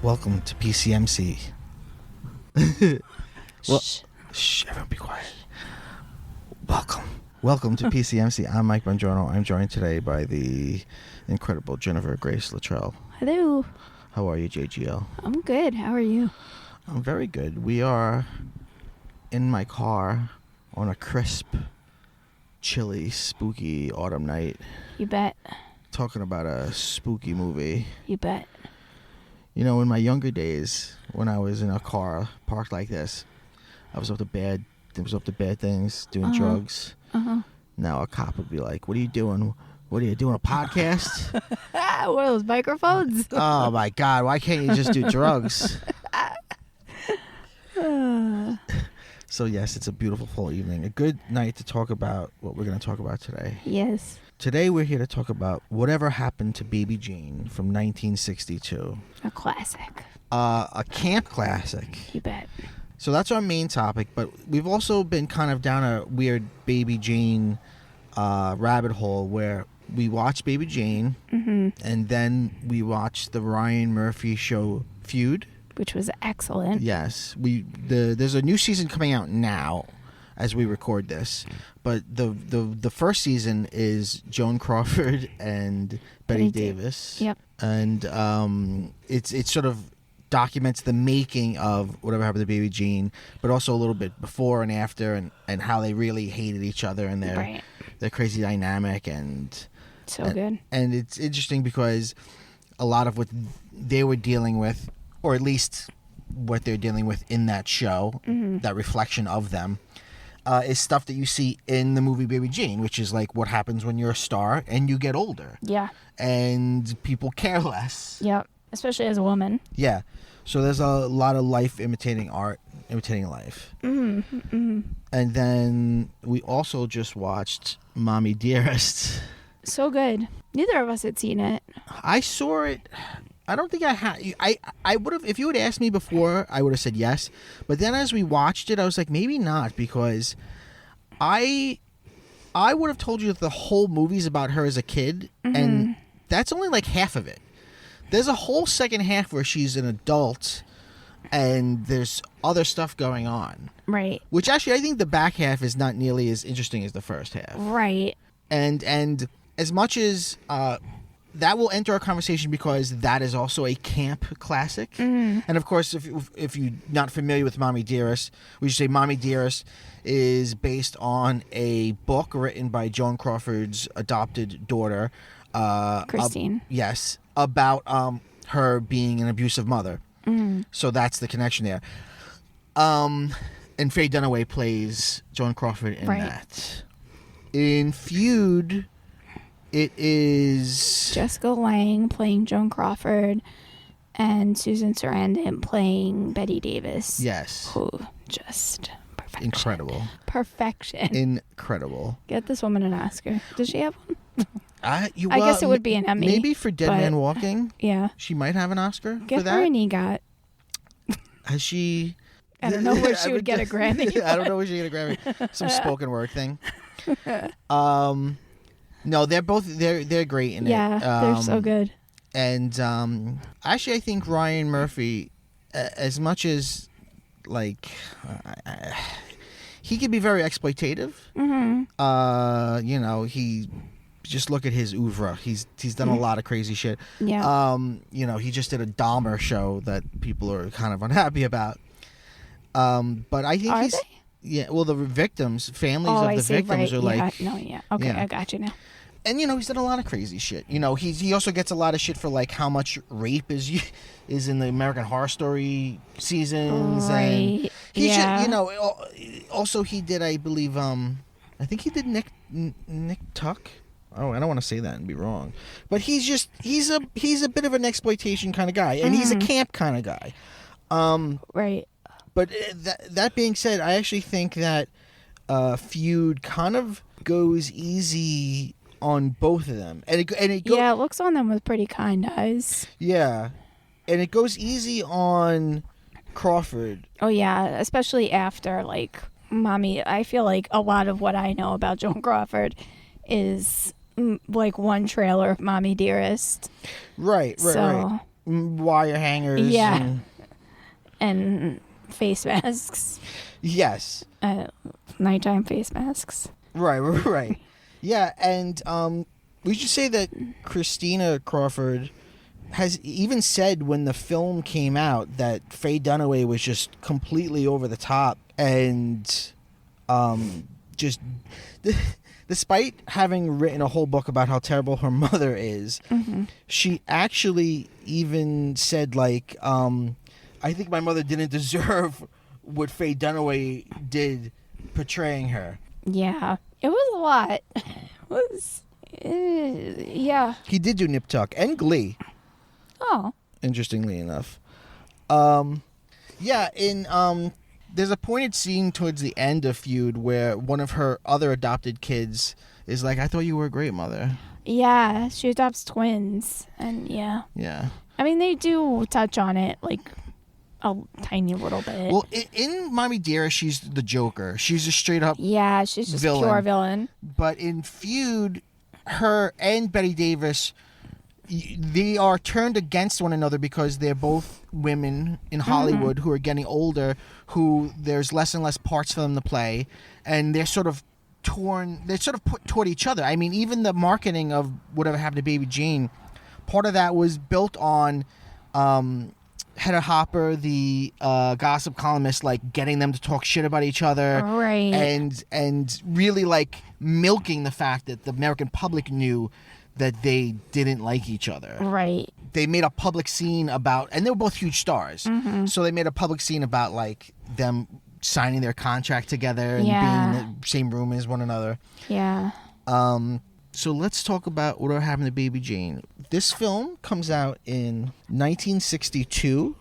Welcome to PCMC. Shh, everyone be quiet. Welcome to PCMC. I'm Mike Bongiorno. I'm joined today by the incredible Jennifer Grace Luttrell. Hello. How are you, JGL? I'm good. How are you? I'm very good. We are in my car on a crisp, chilly, spooky autumn night. You bet. Talking about a spooky movie. You bet. You know, in my younger days, when I was in a car parked like this, I was up to bad things, doing drugs. Now a cop would be like, "What are you doing? What are you doing? A podcast?" What are those microphones? Oh my God! Why can't you just do drugs? So yes, it's a beautiful fall evening. A good night to talk about what we're going to talk about today. Yes. Today we're here to talk about Whatever Happened to Baby Jane from 1962. A classic. A camp classic. You bet. So that's our main topic, but we've also been kind of down a weird Baby Jane rabbit hole where we watched Baby Jane, and then we watched the Ryan Murphy show Feud, which was excellent. Yes, there's a new season coming out now, as we record this, but the first season is Joan Crawford and Bette Davis. Yep. And it sort of documents the making of Whatever Happened to Baby Jane, but also a little bit before and after, and how they really hated each other and their crazy dynamic and good. And it's interesting because a lot of what they were dealing with, or at least what they're dealing with in that show, that reflection of them, is stuff that you see in the movie Baby Jane, which is like what happens when you're a star and you get older. Yeah. And people care less. Yep. Especially as a woman. Yeah. So there's a lot of life imitating art, imitating life. And then we also just watched Mommy Dearest. So good. Neither of us had seen it. I saw it. I don't think I had. I would have, if you had asked me before, I would have said yes. But then as we watched it, I was like, maybe not, because I would have told you that the whole movie's about her as a kid, and that's only like half of it. There's a whole second half where she's an adult, and there's other stuff going on. Right. Which actually, I think the back half is not nearly as interesting as the first half. Right. And as much as that will enter our conversation because that is also a camp classic. And of course, if you're not familiar with Mommy Dearest, we should say Mommy Dearest is based on a book written by Joan Crawford's adopted daughter, Christine. Yes, about her being an abusive mother. So that's the connection there. And Faye Dunaway plays Joan Crawford in that. In Feud, it is Jessica Lange playing Joan Crawford and Susan Sarandon playing Bette Davis. Yes. Who just perfection. Incredible. Perfection. Incredible. Get this woman an Oscar. Does she have one? I guess it would be an Emmy. Maybe for Dead Man Walking. Yeah. She might have an Oscar for that. Her an EGOT. Has she? I don't know where she would get a Grammy. I don't know where she would get a Grammy. Some spoken word thing. No, they're great in it. Yeah, they're so good. And actually, I think Ryan Murphy, as much as like he can be very exploitative. You know, he just look at his oeuvre. He's done a lot of crazy shit. Yeah. You know, he just did a Dahmer show that people are kind of unhappy about. But I think Are they? Yeah, well, the victims, families of the victims are like... Okay, I got you now. And he's done a lot of crazy shit. He also gets a lot of shit for like how much rape is in the American Horror Story seasons, Right. and he Yeah. also he did, I believe, I think he did Nick Tuck. Oh, I don't want to say that and be wrong, but he's a bit of an exploitation kind of guy, and he's a camp kind of guy. Right. But that being said, I actually think that Feud kind of goes easy on both of them, and it looks on them with pretty kind eyes. Yeah, and it goes easy on Crawford. Oh yeah, especially after like Mommy. I feel like a lot of what I know about Joan Crawford is like one trailer of Mommy Dearest. Right. Wire hangers. Yeah. And face masks. Yes. Nighttime face masks. Right. Yeah, and we should say that Christina Crawford has even said when the film came out that Faye Dunaway was just completely over the top, and just despite having written a whole book about how terrible her mother is, she actually even said like, I think my mother didn't deserve what Faye Dunaway did portraying her. Yeah, it was a lot. Yeah. He did do Nip Tuck and Glee. Oh. Interestingly enough. Yeah, there's a pointed scene towards the end of Feud where one of her other adopted kids is like, I thought you were a great mother. Yeah, she adopts twins, and yeah. Yeah. I mean, they do touch on it, like, a tiny little bit. Well, in Mommy Dearest, she's the Joker. She's a straight up yeah, she's just villain. pure villain. But in Feud, her and Bette Davis, they are turned against one another because they're both women in Hollywood who are getting older, who there's less and less parts for them to play, and they're sort of put toward each other. I mean, even the marketing of Whatever Happened to Baby Jane, part of that was built on Hedda Hopper, the gossip columnist, like getting them to talk shit about each other, Right. and really like milking the fact that the American public knew that they didn't like each other. Right. They made a public scene about, and they were both huge stars, so they made a public scene about like them signing their contract together and being in the same room as one another. Yeah. So let's talk about Whatever Happened to Baby Jane. This film comes out in 1962.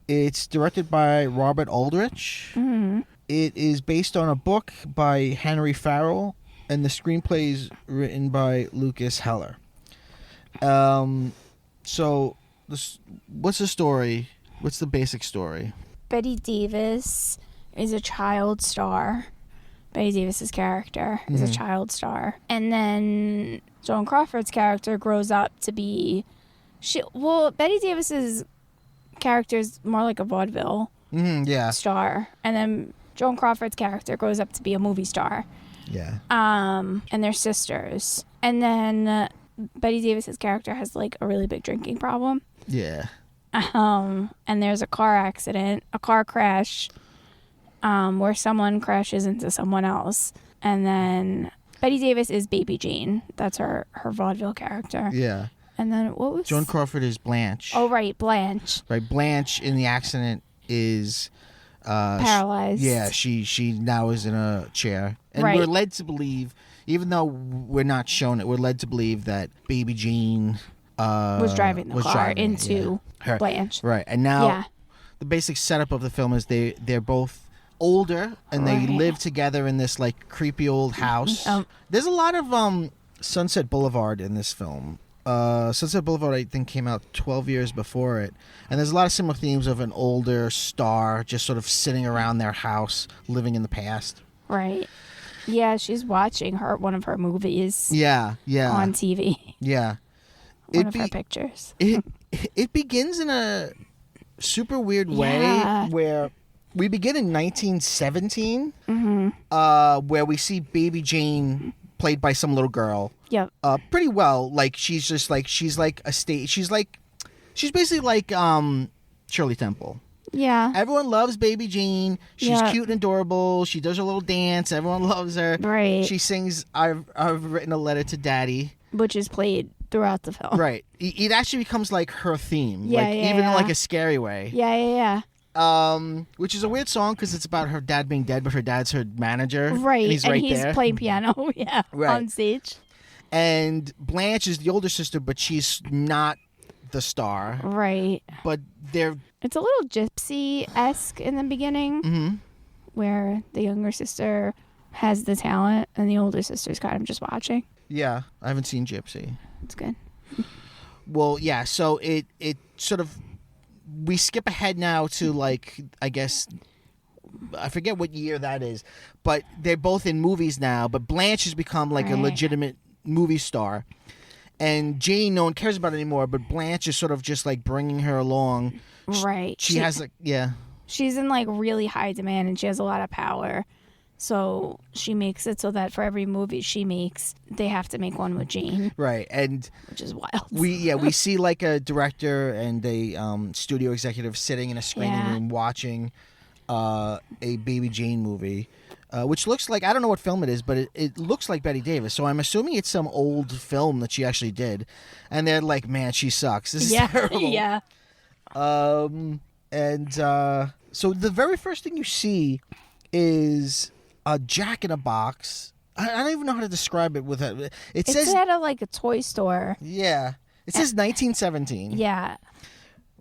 It's directed by Robert Aldrich. It is based on a book by Henry Farrell, and the screenplay is written by Lucas Heller. So, what's the story? What's the basic story? Bette Davis is a child star. Bette Davis's character is a child star. And then Joan Crawford's character grows up to be... Bette Davis's character is more like a vaudeville star. And then Joan Crawford's character grows up to be a movie star. Yeah. And they're sisters. And then Bette Davis's character has like a really big drinking problem. Yeah. And there's a car crash, where someone crashes into someone else. And then Bette Davis is Baby Jane. That's her vaudeville character. Yeah. And then what was... Joan Crawford is Blanche. Oh, right, Blanche. Right, Blanche in the accident is... paralyzed. Yeah, she now is in a chair. And Right. we're led to believe, even though we're not shown it, we're led to believe that Baby Jane... was driving the car into her. Blanche. Right, and now Yeah. the basic setup of the film is they're both older and they Right. live together in this like creepy old house. There's a lot of Sunset Boulevard in this film. Sunset Boulevard, I think, came out 12 years before it, and there's a lot of similar themes of an older star just sort of sitting around their house, living in the past. Right. Yeah, she's watching one of her movies. Yeah. On TV. Yeah. One of her pictures. It begins in a super weird way where we begin in 1917, where we see Baby Jane played by some little girl. Yep. Pretty well. Like she's basically like Shirley Temple. Yeah. Everyone loves Baby Jane. She's cute and adorable. She does her little dance. Everyone loves her. Right. She sings I've written a letter to Daddy, which is played throughout the film. Right. It actually becomes like her theme. Yeah, like even in like a scary way. Yeah. Which is a weird song because it's about her dad being dead, but her dad's her manager. Right. And he's there. Playing piano, on stage. And Blanche is the older sister, but she's not the star. Right. But it's a little gypsy-esque in the beginning, where the younger sister has the talent and the older sister's kind of just watching. Yeah, I haven't seen Gypsy. It's good. Well, yeah, so it sort of, we skip ahead now to like, I guess, I forget what year that is, but they're both in movies now, but Blanche has become like a legitimate movie star. And Jane, no one cares about anymore, but Blanche is sort of just like bringing her along. Right. She has like, she's in like really high demand and she has a lot of power. So she makes it so that for every movie she makes, they have to make one with Jane. Right, and which is wild. We see like a director and a studio executive sitting in a screening room watching a Baby Jane movie, which looks like, I don't know what film it is, but it looks like Bette Davis. So I'm assuming it's some old film that she actually did, and they're like, man, she sucks. This is terrible. Yeah. So the very first thing you see is a Jack in a Box. I don't even know how to describe it with it. It says at a toy store. Yeah. It says 1917. Yeah.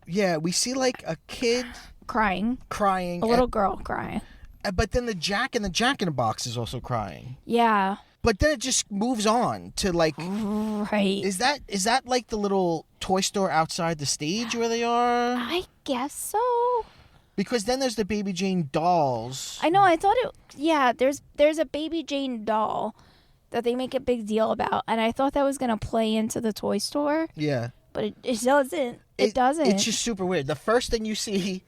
Yeah, we see like a kid crying. A little girl crying. But then the Jack in a Box is also crying. Yeah. But then it just moves on to like, right. Is that like the little toy store outside the stage where they are? I guess so. Because then there's the Baby Jane dolls. I know. I thought it. Yeah. There's a Baby Jane doll that they make a big deal about, and I thought that was gonna play into the toy store. Yeah. But it doesn't. It doesn't. It's just super weird. The first thing you see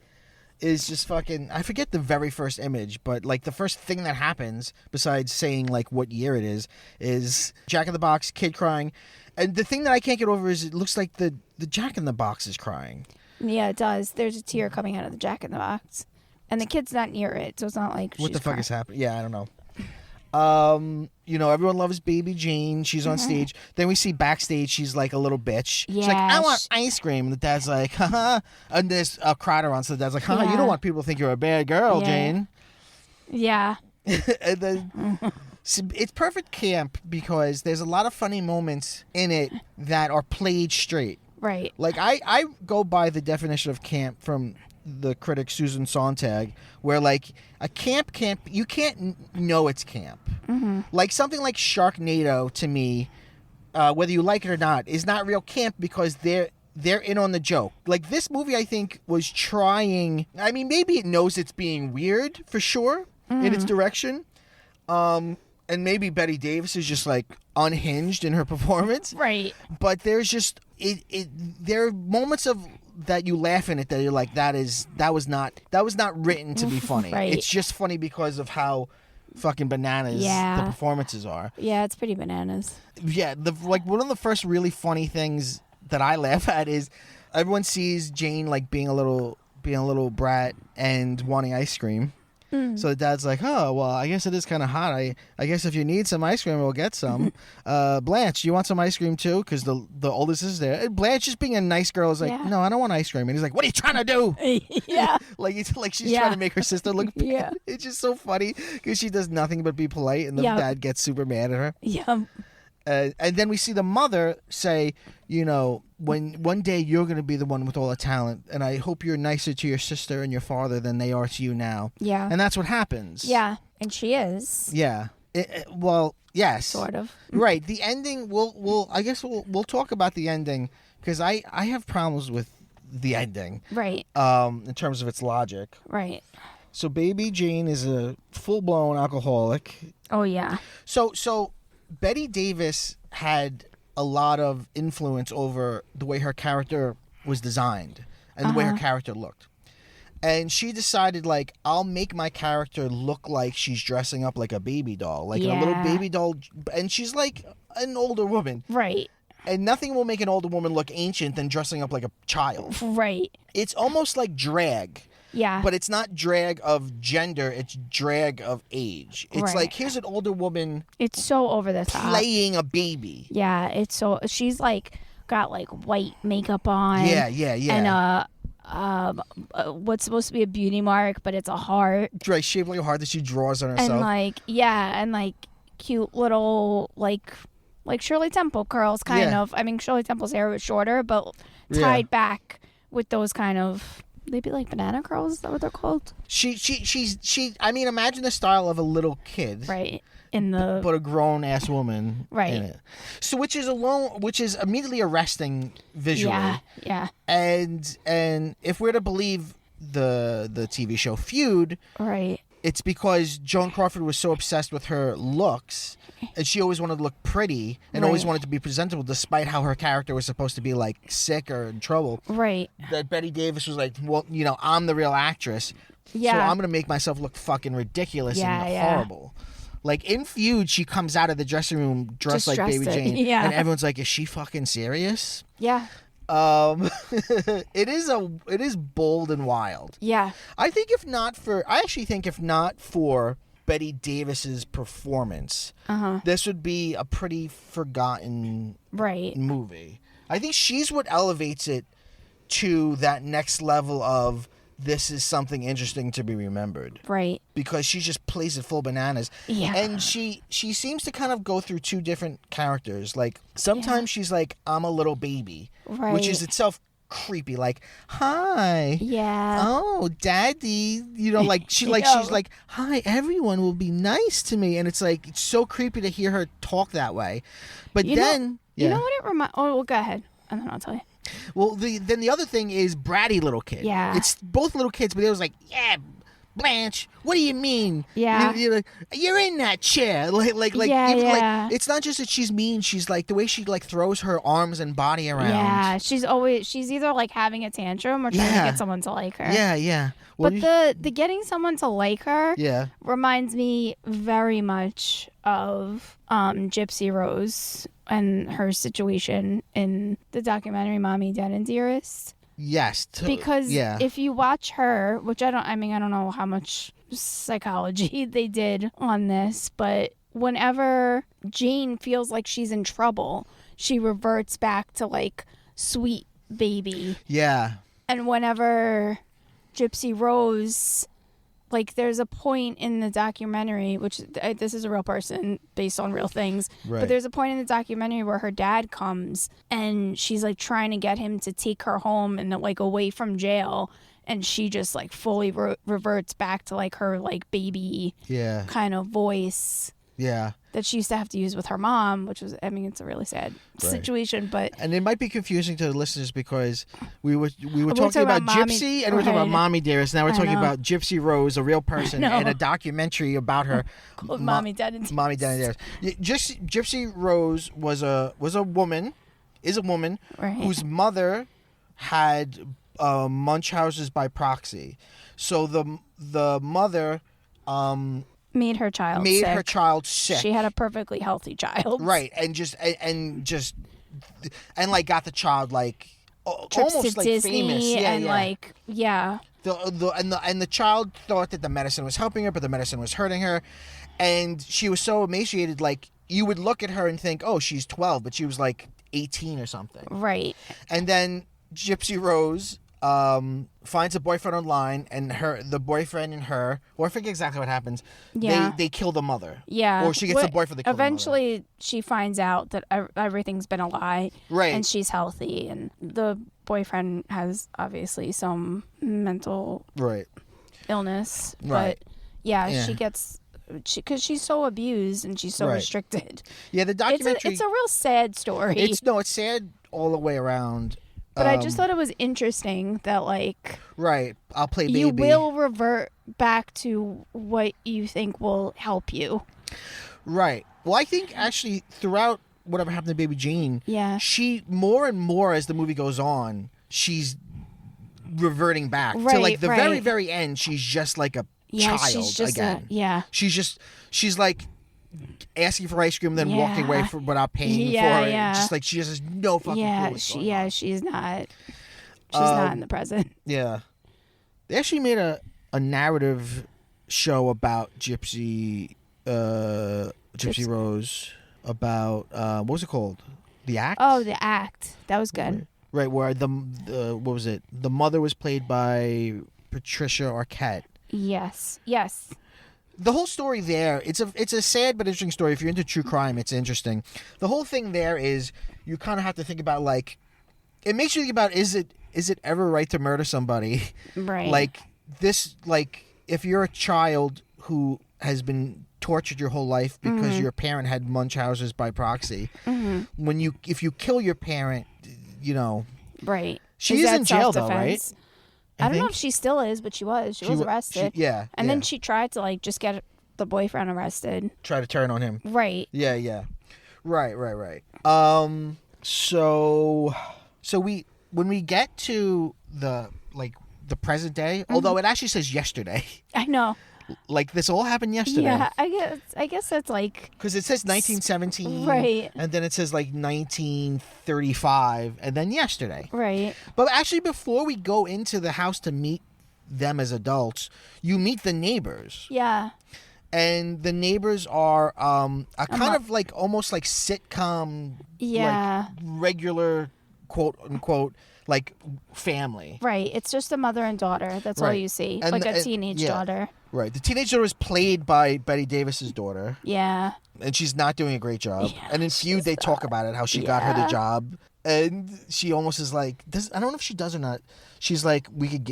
is just fucking, I forget the very first image, but like the first thing that happens, besides saying like what year it is Jack in the Box, kid crying. And the thing that I can't get over is it looks like the Jack in the Box is crying. Yeah, it does. There's a tear coming out of the Jack in the Box. And the kid's not near it, so it's not like what she's the fuck crying. is happening? Yeah, I don't know. Everyone loves Baby Jane. She's on stage. Then we see backstage, she's like a little bitch. Yeah, she's like, I want ice cream. And the dad's like, haha. And there's a crowd around, so the dad's like, haha, you don't want people to think you're a bad girl, Jane. Yeah. And then it's perfect camp because there's a lot of funny moments in it that are played straight. Right. Like, I go by the definition of camp from the critic Susan Sontag, where, like, a camp, you can't know it's camp. Mm-hmm. Like, something like Sharknado, to me, whether you like it or not, is not real camp because they're in on the joke. Like, this movie, I think, was trying... I mean, maybe it knows it's being weird, for sure, in its direction. And maybe Bette Davis is just, like, unhinged in her performance. Right. But there's just... there are moments of that you laugh in it that you're like, that was not written to be funny. Right. It's just funny because of how fucking bananas the performances are. Yeah, it's pretty bananas. Yeah, one of the first really funny things that I laugh at is everyone sees Jane like being a little brat and wanting ice cream. So the dad's like, oh, well, I guess it is kind of hot. I guess if you need some ice cream, we'll get some. Blanche, you want some ice cream too? Because the oldest is there. And Blanche, just being a nice girl, is like, no, I don't want ice cream. And he's like, what are you trying to do? Yeah. It's like she's trying to make her sister look bad. Yeah. It's just so funny because she does nothing but be polite, and the dad gets super mad at her. Yeah. And then we see the mother say, when one day you're going to be the one with all the talent, and I hope you're nicer to your sister and your father than they are to you now. Yeah. And that's what happens. Yeah, and she is. Yeah. Well, yes. Sort of. Right. The ending, I guess we'll talk about the ending, because I have problems with the ending. Right. In terms of its logic. Right. So Baby Jane is a full-blown alcoholic. Oh, yeah. So Bette Davis had a lot of influence over the way her character was designed and the way her character looked. And she decided, like, I'll make my character look like she's dressing up like a baby doll, like a little baby doll. And she's like an older woman. Right. And nothing will make an older woman look ancient than dressing up like a child. Right. It's almost like drag. Yeah. But it's not drag of gender, it's drag of age. It's Right. like, here's an older woman It's so over the top. playing a baby. Yeah, it's so she's like got like white makeup on. Yeah. And what's supposed to be a beauty mark, but it's a heart. Right, shaped like a heart that she draws on herself. And like cute little like Shirley Temple curls, kind of. I mean, Shirley Temple's hair was shorter, but tied back with those kind of, maybe like banana curls. Is that what they're called? She. I mean, imagine the style of a little kid, Right. But a grown ass woman, right? In it. So which is immediately arresting visually. Yeah. And if we're to believe the TV show Feud, right, it's because Joan Crawford was so obsessed with her looks, and she always wanted to look pretty and always wanted to be presentable, despite how her character was supposed to be like sick or in trouble. Right. That Bette Davis was like, well, I'm the real actress, so I'm gonna make myself look fucking ridiculous and horrible. Like in Feud, she comes out of the dressing room dressed like Baby Jane, and everyone's like, "Is she fucking serious?" Yeah. It is bold and wild. Yeah. I actually think if not for Bette Davis's performance, this would be a pretty forgotten movie. I think she's what elevates it to that next level of, this is something interesting to be remembered. Right. Because she just plays it full bananas. Yeah. And she seems to kind of go through two different characters. Like, sometimes she's like, I'm a little baby. Right. Which is itself creepy. Like, hi. Yeah. Oh, daddy. Like, she's like, hi, everyone will be nice to me. And it's like, it's so creepy to hear her talk that way. But You know what it reminds... Oh, well, go ahead. And then I'll tell you. Well, then the other thing is bratty little kid. Yeah. It's both little kids, but it was like, yeah, Blanche, what do you mean? Yeah. You're in that chair. Like, it's not just that she's mean. She's like, the way she like throws her arms and body around. Yeah. She's either like having a tantrum or trying to get someone to like her. Yeah. Well, but the getting someone to like her reminds me very much of Gypsy Rose and her situation in the documentary Mommy, Dead and Dearest. Yes. Because if you watch her, which I don't know how much psychology they did on this, but whenever Jane feels like she's in trouble, she reverts back to like sweet baby. Yeah. And whenever Gypsy Rose, like, there's a point in the documentary, which this is a real person based on real things, but there's a point in the documentary where her dad comes and she's like trying to get him to take her home and like away from jail, and she just like fully reverts back to like her like baby kind of voice. Yeah. That she used to have to use with her mom, which was, I mean, it's a really sad situation, but... And it might be confusing to the listeners because we were talking about Gypsy and we're talking about Mommy Dearest. Now we're talking about Gypsy Rose, a real person, and a documentary about her. Called Mommy, Dead and Dearest. Mommy, Dead and Dearest. Gypsy Rose was a woman whose mother had Munchausen's by proxy. So the mother... made her child sick. She had a perfectly healthy child. Right. And like got the child like trips almost to like Disney famous. The child thought that the medicine was helping her, but the medicine was hurting her. And she was so emaciated, like you would look at her and think, oh, she's 12, but she was like 18 or something. Right. And then Gypsy Rose finds a boyfriend online, and the boyfriend and her, or I forget exactly what happens. Yeah. They kill the mother. Yeah. Or she gets a boyfriend to kill eventually the mother. She finds out that everything's been a lie. Right. And she's healthy, and the boyfriend has obviously some mental illness. Right. But she gets... because she's so abused and she's so restricted. Yeah, the documentary... It's a real sad story. It's sad all the way around. But I just thought it was interesting that, like... Right. I'll play baby. You will revert back to what you think will help you. Right. Well, I think, actually, throughout whatever happened to Baby Jane, she, more and more as the movie goes on, she's reverting back. To, like, the very, very end, she's just like a child she's just again. She's like... asking for ice cream, then walking away without paying for it. Just like she has no fucking clue what's going on. She's not in the present. Yeah. They actually made a narrative show about Gypsy Rose, about what was it called? The Act? Oh, The Act. That was good. Right, where the what was it? The mother was played by Patricia Arquette. Yes. The whole story there, it's a sad but interesting story. If you're into true crime, it's interesting. The whole thing there is you kind of have to think about, like, it makes you think about, is it ever right to murder somebody? Right. Like this, like if you're a child who has been tortured your whole life because your parent had Munchausen's by proxy, if you kill your parent, you know, right. She is in jail though, right? I don't know if she still is, but she was. She was arrested. And then she tried to, like, just get the boyfriend arrested. Try to turn on him. Right. Yeah. Right. So when we get to the present day, although it actually says yesterday. I know. Like, this all happened yesterday. Yeah, I guess that's like... Because it says 1917. Right. And then it says, like, 1935. And then yesterday. Right. But actually, before we go into the house to meet them as adults, you meet the neighbors. Yeah. And the neighbors are a kind of, like, almost like sitcom... Yeah. Like, regular, quote-unquote... like family. Right. It's just a mother and daughter. That's all you see. And like a teenage daughter. Right. The teenage daughter is played by Bette Davis's daughter. Yeah. And she's not doing a great job. Yeah, and in Feud, they talk about it, how she got her the job. And she almost is like, I don't know if she does or not. She's like,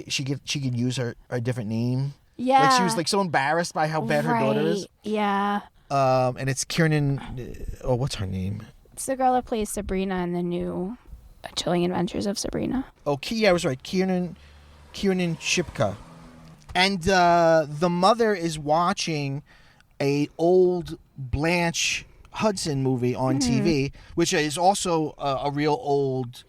she could use her a different name. Yeah. Like, she was like so embarrassed by how bad her daughter is. Yeah. And it's Kiernan, what's her name? It's the girl that plays Sabrina in the new Chilling Adventures of Sabrina. Oh, I was right. Kiernan Shipka. And the mother is watching a old Blanche Hudson movie on TV, which is also a real old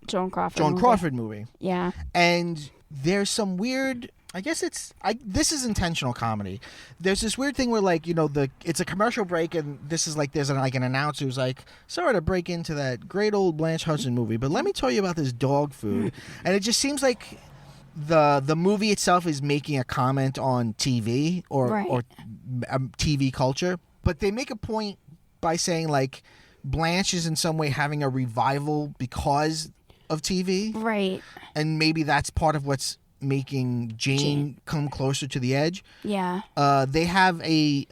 Joan Crawford movie. Yeah. And there's some weird... I guess this is intentional comedy. There's this weird thing where, like, you know, it's a commercial break, and this is like there's an announcer who's like, sorry to break into that great old Blanche Hudson movie, but let me tell you about this dog food. And it just seems like the movie itself is making a comment on TV or TV culture, but they make a point by saying, like, Blanche is in some way having a revival because of TV, right? And maybe that's part of what's making Jane come closer to the edge. Yeah. They have a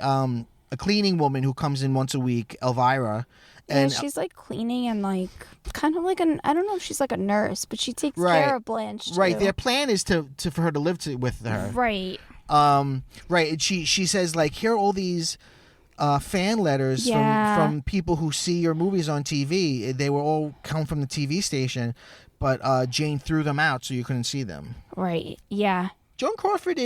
cleaning woman who comes in once a week, Elvira. And she's like cleaning and like kind of like I don't know if she's like a nurse, but she takes care of Blanche too. Right. Their plan is for her to live with her. Right. Right. And she says, like, here are all these fan letters from people who see your movies on TV. They were all come from the TV station. But Jane threw them out so you couldn't see them. Right. Yeah. Joan Crawford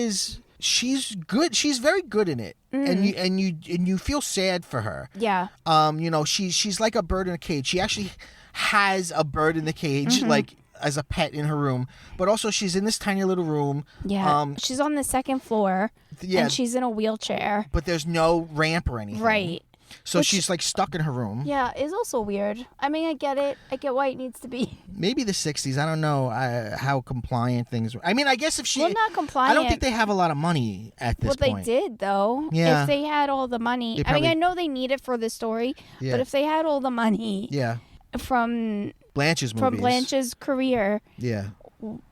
she's good. She's very good in it, and you feel sad for her. Yeah. You know, she's like a bird in a cage. She actually has a bird in the cage, like as a pet in her room. But also, she's in this tiny little room. Yeah. She's on the second floor. Yeah. And she's in a wheelchair. But there's no ramp or anything. Right. So she's like stuck in her room. Yeah, it's also weird. I mean, I get it. I get why it needs to be. Maybe the 60s. I don't know how compliant things were. I mean, I guess if she... Well, not compliant. I don't think they have a lot of money at this point. Well, they did, though. Yeah. If they had all the money. I mean, I know they need it for the story. Yeah. But if they had all the money... Yeah. From Blanche's movies. From Blanche's career. Yeah.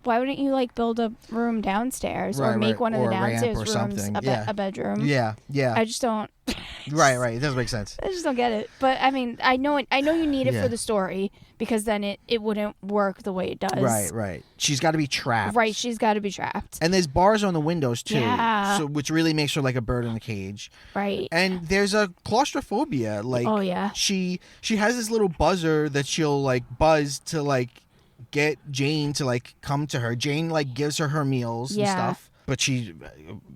Why wouldn't you like build a room downstairs or make one of the downstairs rooms a bedroom? Yeah, yeah. I just don't. Right. It doesn't make sense. I just don't get it. But I mean, I know you need it for the story because then it wouldn't work the way it does. Right. She's got to be trapped. Right, she's got to be trapped. And there's bars on the windows too, which really makes her like a bird in a cage. Right. And there's a claustrophobia. Like, oh yeah. She has this little buzzer that she'll like buzz to like get Jane to like come to her. Jane like gives her meals and stuff, but she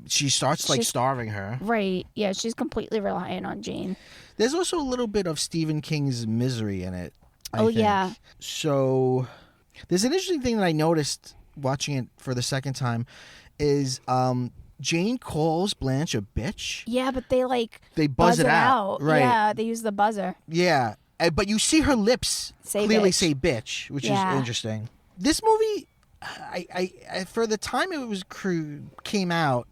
starts like starving her. Right. Yeah, she's completely reliant on Jane. There's also a little bit of Stephen King's Misery in it. I think. Yeah. So there's an interesting thing that I noticed watching it for the second time is Jane calls Blanche a bitch. Yeah, but they buzz it out. Right. Yeah, they use the buzzer. Yeah. But you see her lips clearly say bitch, which is interesting. This movie, I for the time it was came out,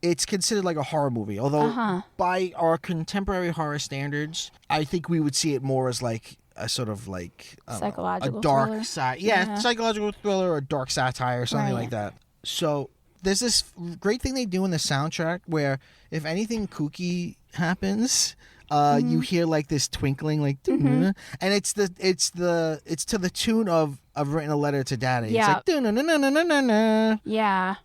it's considered like a horror movie. Although by our contemporary horror standards, I think we would see it more as like a sort of like Psychological a dark thriller. psychological thriller or dark satire or something like that. So there's this great thing they do in the soundtrack where if anything kooky happens, you hear like this twinkling, like, and it's to the tune of "I've Written a Letter to Daddy." Yeah. It's like Yeah.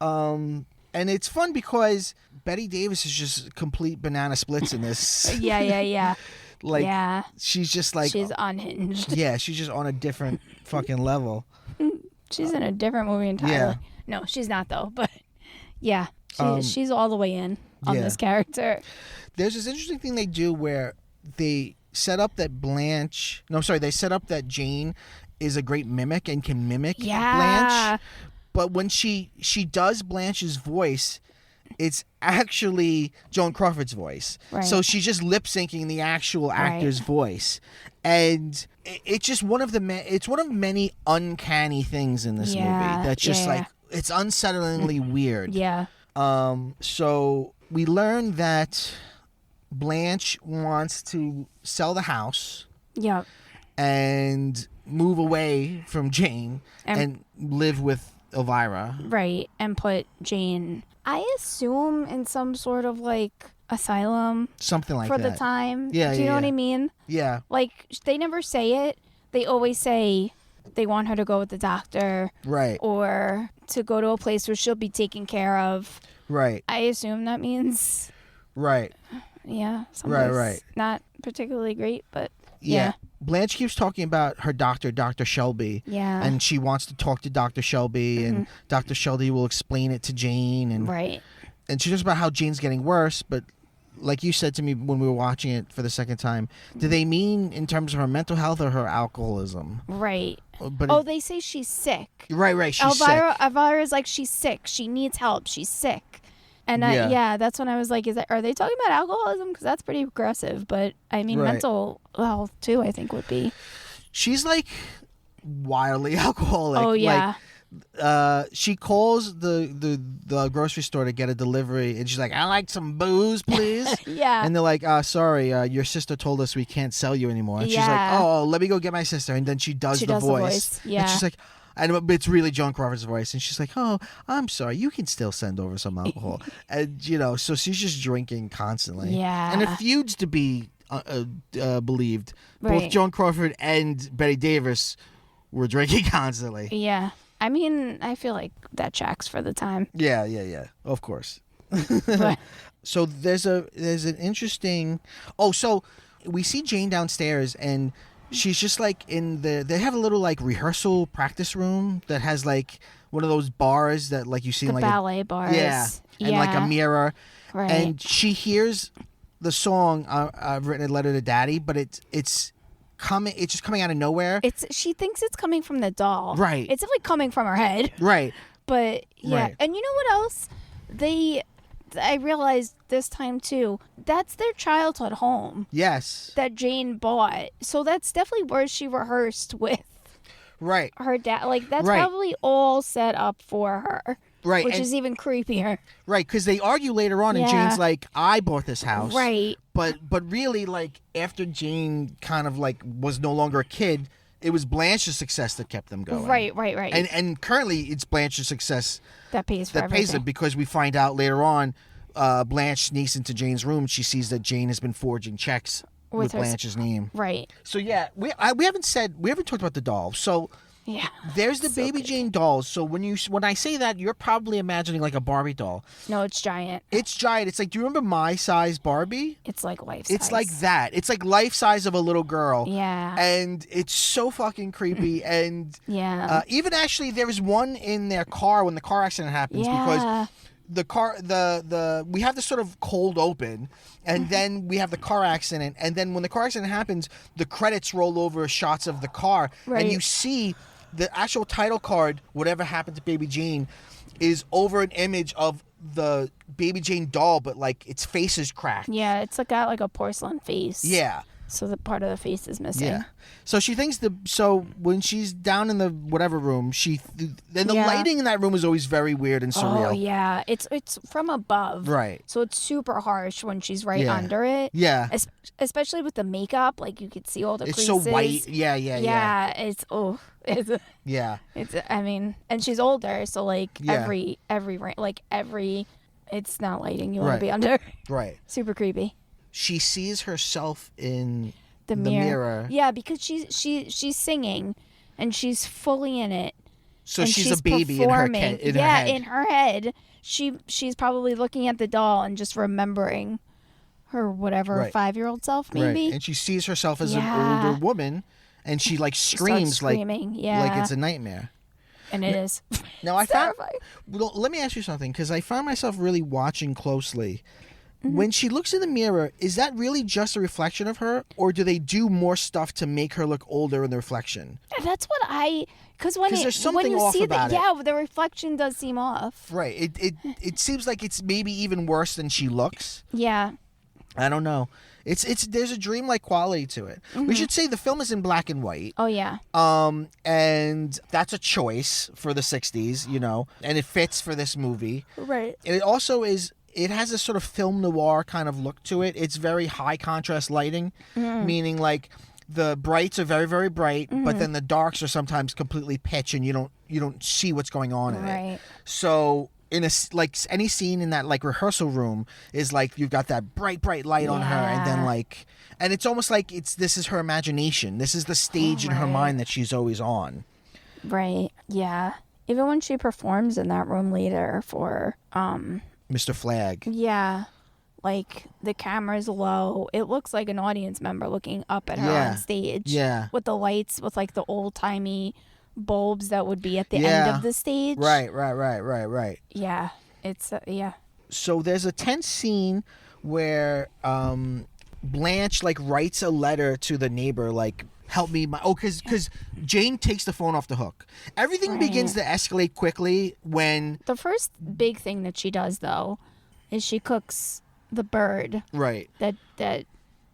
and it's fun because Bette Davis is just complete banana splits in this. Yeah. Like she's just like she's unhinged. Yeah, she's just on a different fucking level. She's in a different movie entirely. Yeah. No, she's not though. But yeah, she's all the way in on Yeah. this character. There's this interesting thing they do where they set up that they set up that Jane is a great mimic and can mimic Blanche. But when she does Blanche's voice, it's actually Joan Crawford's voice. Right. So she's just lip syncing the actual actor's voice, and it's just one of many uncanny things in this movie that's just like it's unsettlingly weird. Yeah. So we learn that Blanche wants to sell the house. Yep. And move away from Jane and live with Elvira. Right. And put Jane, I assume, in some sort of like asylum. Something like that. For the time. Yeah. Do you know what I mean? Yeah. Like, they never say it. They always say they want her to go with the doctor. Right. Or to go to a place where she'll be taken care of. Right. I assume that means. Right. Yeah. Right. Not particularly great, but. Yeah. Blanche keeps talking about her doctor, Dr. Shelby. Yeah. And she wants to talk to Dr. Shelby, and Dr. Shelby will explain it to Jane. And, right. And she talks about how Jane's getting worse, but like you said to me when we were watching it for the second time, do they mean in terms of her mental health or her alcoholism? Right. But they say she's sick. Right. She's sick. Elvira's like, she's sick. She needs help. She's sick. And that's when I was like, are they talking about alcoholism? Because that's pretty aggressive. But I mean, mental health too, I think would be. She's like wildly alcoholic. Oh yeah. Like, she calls the grocery store to get a delivery, and she's like, "I like some booze, please." Yeah. And they're like, "Sorry, your sister told us we can't sell you anymore." And she's like, "Oh, let me go get my sister." And then she does the voice. Yeah. And she's like. And it's really Joan Crawford's voice, and she's like, "Oh, I'm sorry. You can still send over some alcohol." And so she's just drinking constantly. Yeah. And the Feuds to be believed, right. both Joan Crawford and Bette Davis were drinking constantly. Yeah. I mean, I feel like that checks for the time. Yeah. Of course. But, So there's an interesting. So we see Jane downstairs, and she's just like they have a little like rehearsal practice room that has like one of those bars that like you see in like ballet bars. Yeah. And like a mirror. Right. And she hears the song I've Written a Letter to Daddy, but it's just coming out of nowhere. She thinks it's coming from the doll. Right. It's definitely coming from her head. Right. But yeah. Right. And you know what else? I realized this time too, that's their childhood home. Yes. That Jane bought. So that's definitely where she rehearsed with right. her dad. Like, that's probably all set up for her. Right. Which is even creepier. Right, because they argue later on, and Jane's like, I bought this house. Right. But really, like, after Jane kind of, like, was no longer a kid, it was Blanche's success that kept them going. Right. And currently, it's Blanche's success that pays for everything. it, because we find out later on, Blanche sneaks into Jane's room. She sees that Jane has been forging checks with Blanche's name. Right. So yeah, we haven't talked about the doll. So yeah, there's the Baby Jane dolls. So when I say that, you're probably imagining like a Barbie doll. No, it's giant. It's giant. It's like, do you remember my size Barbie? It's like life size. It's like that. It's like life size of a little girl. Yeah. And it's so fucking creepy. And yeah. Even actually, there was one in their car when the car accident happens, because the car, we have this sort of cold open, and then we have the car accident, and then when the car accident happens, the credits roll over shots of the car, and you see the actual title card, Whatever Happened to Baby Jane, is over an image of the Baby Jane doll, but like its face is cracked. Yeah, it's got like a porcelain face. Yeah. So the part of the face is missing. Yeah. So she thinks so when she's down in the whatever room, then the lighting in that room is always very weird and surreal. Oh yeah, it's from above. Right. So it's super harsh when she's right under it. Yeah. Especially with the makeup, like you could see all the It's creases. so white. Yeah. It's yeah. It's I mean, and she's older, so like Yeah. every it's not lighting you want to be under. Right. Super creepy. She sees herself in The mirror. Yeah, because she's singing and she's fully in it. So and she's a baby in her head. In her head. She's probably looking at the doll and just remembering her whatever 5-year-old self maybe. Right. And she sees herself as an older woman and she like screams like it's a nightmare. And it is. Now I found. Well, let me ask you something, because I found myself really watching closely. Mm-hmm. When she looks in the mirror, is that really just a reflection of her, or do they do more stuff to make her look older in the reflection? That's what because when there's something you off see about it. The reflection does seem off. Right. It seems like it's maybe even worse than she looks. Yeah. I don't know. It's there's a dreamlike quality to it. Mm-hmm. We should say the film is in black and white. Oh yeah. And that's a choice for the 60s, and it fits for this movie. Right. It also is. It has a sort of film noir kind of look to it. It's very high contrast lighting, meaning like the brights are very, very bright, but then the darks are sometimes completely pitch, and you don't see what's going on in it. So in any scene in that like rehearsal room is like you've got that bright light on her, and then and it's almost like this is her imagination. This is the stage in her mind that she's always on. Right. Yeah. Even when she performs in that room later for Mr. Flagg. Yeah. Like the camera's low. It looks like an audience member looking up at her on stage. Yeah. With the lights, with like the old timey bulbs that would be at the end of the stage. Right. Yeah. It's So there's a tense scene where Blanche like writes a letter to the neighbor like, help me, because Jane takes the phone off the hook. Everything begins to escalate quickly when the first big thing that she does though is she cooks the bird that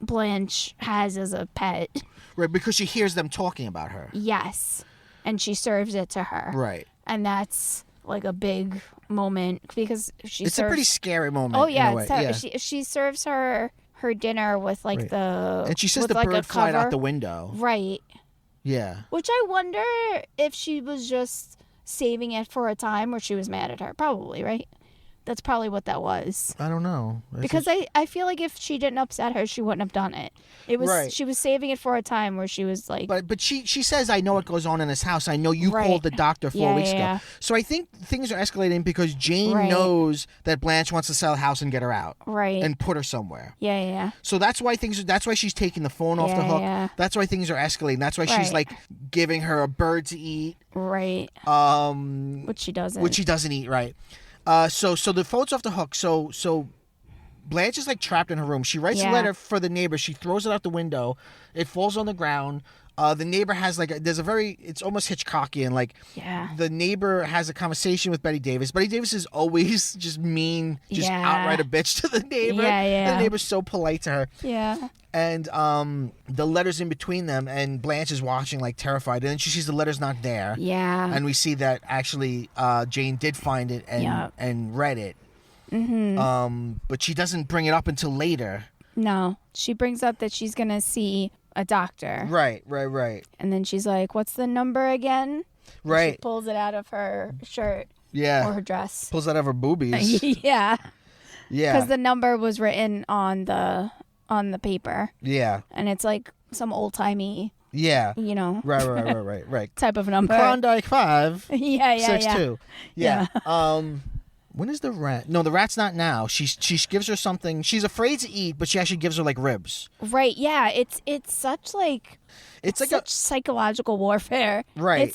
Blanche has as a pet. Right, because she hears them talking about her. Yes. And she serves it to her. Right. And that's like a big moment because it's a pretty scary moment. Oh yeah, she serves her dinner with like the and she says the bird flied out the window. Right. Yeah. Which I wonder if she was just saving it for a time where she was mad at her. Probably, right? That's probably what that was. I don't know. Because I feel like if she didn't upset her, she wouldn't have done it. It was she was saving it for a time where she was like. But she says, I know what goes on in this house. I know you called the doctor 4 weeks ago. So I think things are escalating because Jane knows that Blanche wants to sell the house and get her out. Right. And put her somewhere. Yeah. So that's why she's taking the phone off the hook. Yeah. That's why things are escalating. That's why she's like giving her a bird to eat. Right. Which she doesn't. Which she doesn't eat, right. So the phone's off the hook. So Blanche is like trapped in her room. She writes a letter for the neighbor. She throws it out the window. It falls on the ground. The neighbor has it's almost Hitchcockian. Like the neighbor has a conversation with Bette Davis. Bette Davis is always just mean, just outright a bitch to the neighbor. The neighbor's so polite to her. Yeah. And the letter's in between them, and Blanche is watching like terrified. And then she sees the letter's not there. Yeah. And we see that actually Jane did find it and read it. Mm-hmm. But she doesn't bring it up until later. No. She brings up that she's going to see a doctor. Right. And then she's like, what's the number again? Right. She pulls it out of her shirt. Yeah. Or her dress. Pulls it out of her boobies. Yeah. Yeah. Because the number was written on the paper. Yeah. And it's like some old-timey, right. type of number. Klondike 5. Yeah. 6-2. Yeah. When is the rat? No, the rat's not now. She gives her something. She's afraid to eat, but she actually gives her like ribs. Right. Yeah. It's such like such psychological warfare. Right.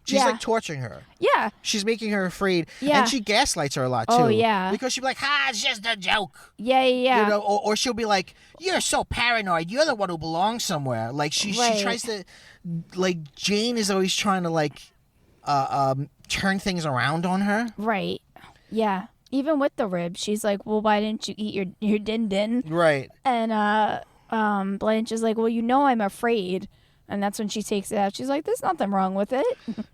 She's like torturing her. Yeah. She's making her afraid. Yeah. And she gaslights her a lot too. Oh yeah. Because she'll be like, it's just a joke. Yeah. Or she'll be like, you're so paranoid. You're the one who belongs somewhere. Like she tries to, like Jane is always trying to like, turn things around on her. Right. Yeah. Even with the ribs, she's like, well, why didn't you eat your din-din? Right. And Blanche is like, well, I'm afraid. And that's when she takes it out. She's like, there's nothing wrong with it.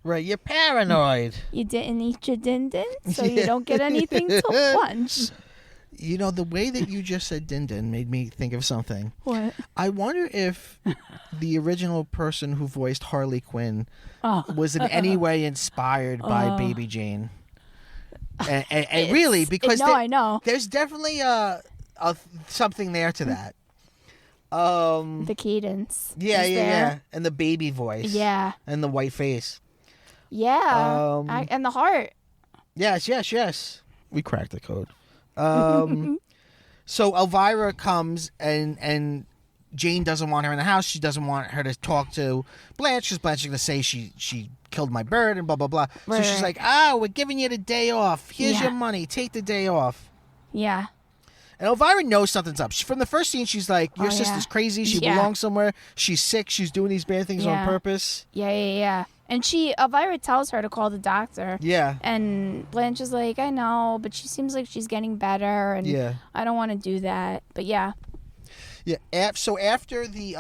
Right, you're paranoid. You didn't eat your din-din, so you don't get anything till lunch. You know, the way that you just said din-din made me think of something. What? I wonder if the original person who voiced Harley Quinn was in any way inspired by Baby Jane. And really, because I know. There's definitely something there to that. The cadence. Yeah. And the baby voice. Yeah. And the white face. Yeah. And the heart. Yes. We cracked the code. So Elvira comes and Jane doesn't want her in the house. She doesn't want her to talk to Blanche because Blanche is going to say she killed my bird and blah, blah, blah. So she's like, we're giving you the day off. Here's your money. Take the day off. Yeah. And Elvira knows something's up. From the first scene, she's like, your sister's crazy. She belongs somewhere. She's sick. She's doing these bad things on purpose. Yeah. And Elvira tells her to call the doctor. Yeah. And Blanche is like, I know, but she seems like she's getting better. And I don't want to do that. But yeah. Yeah. So after the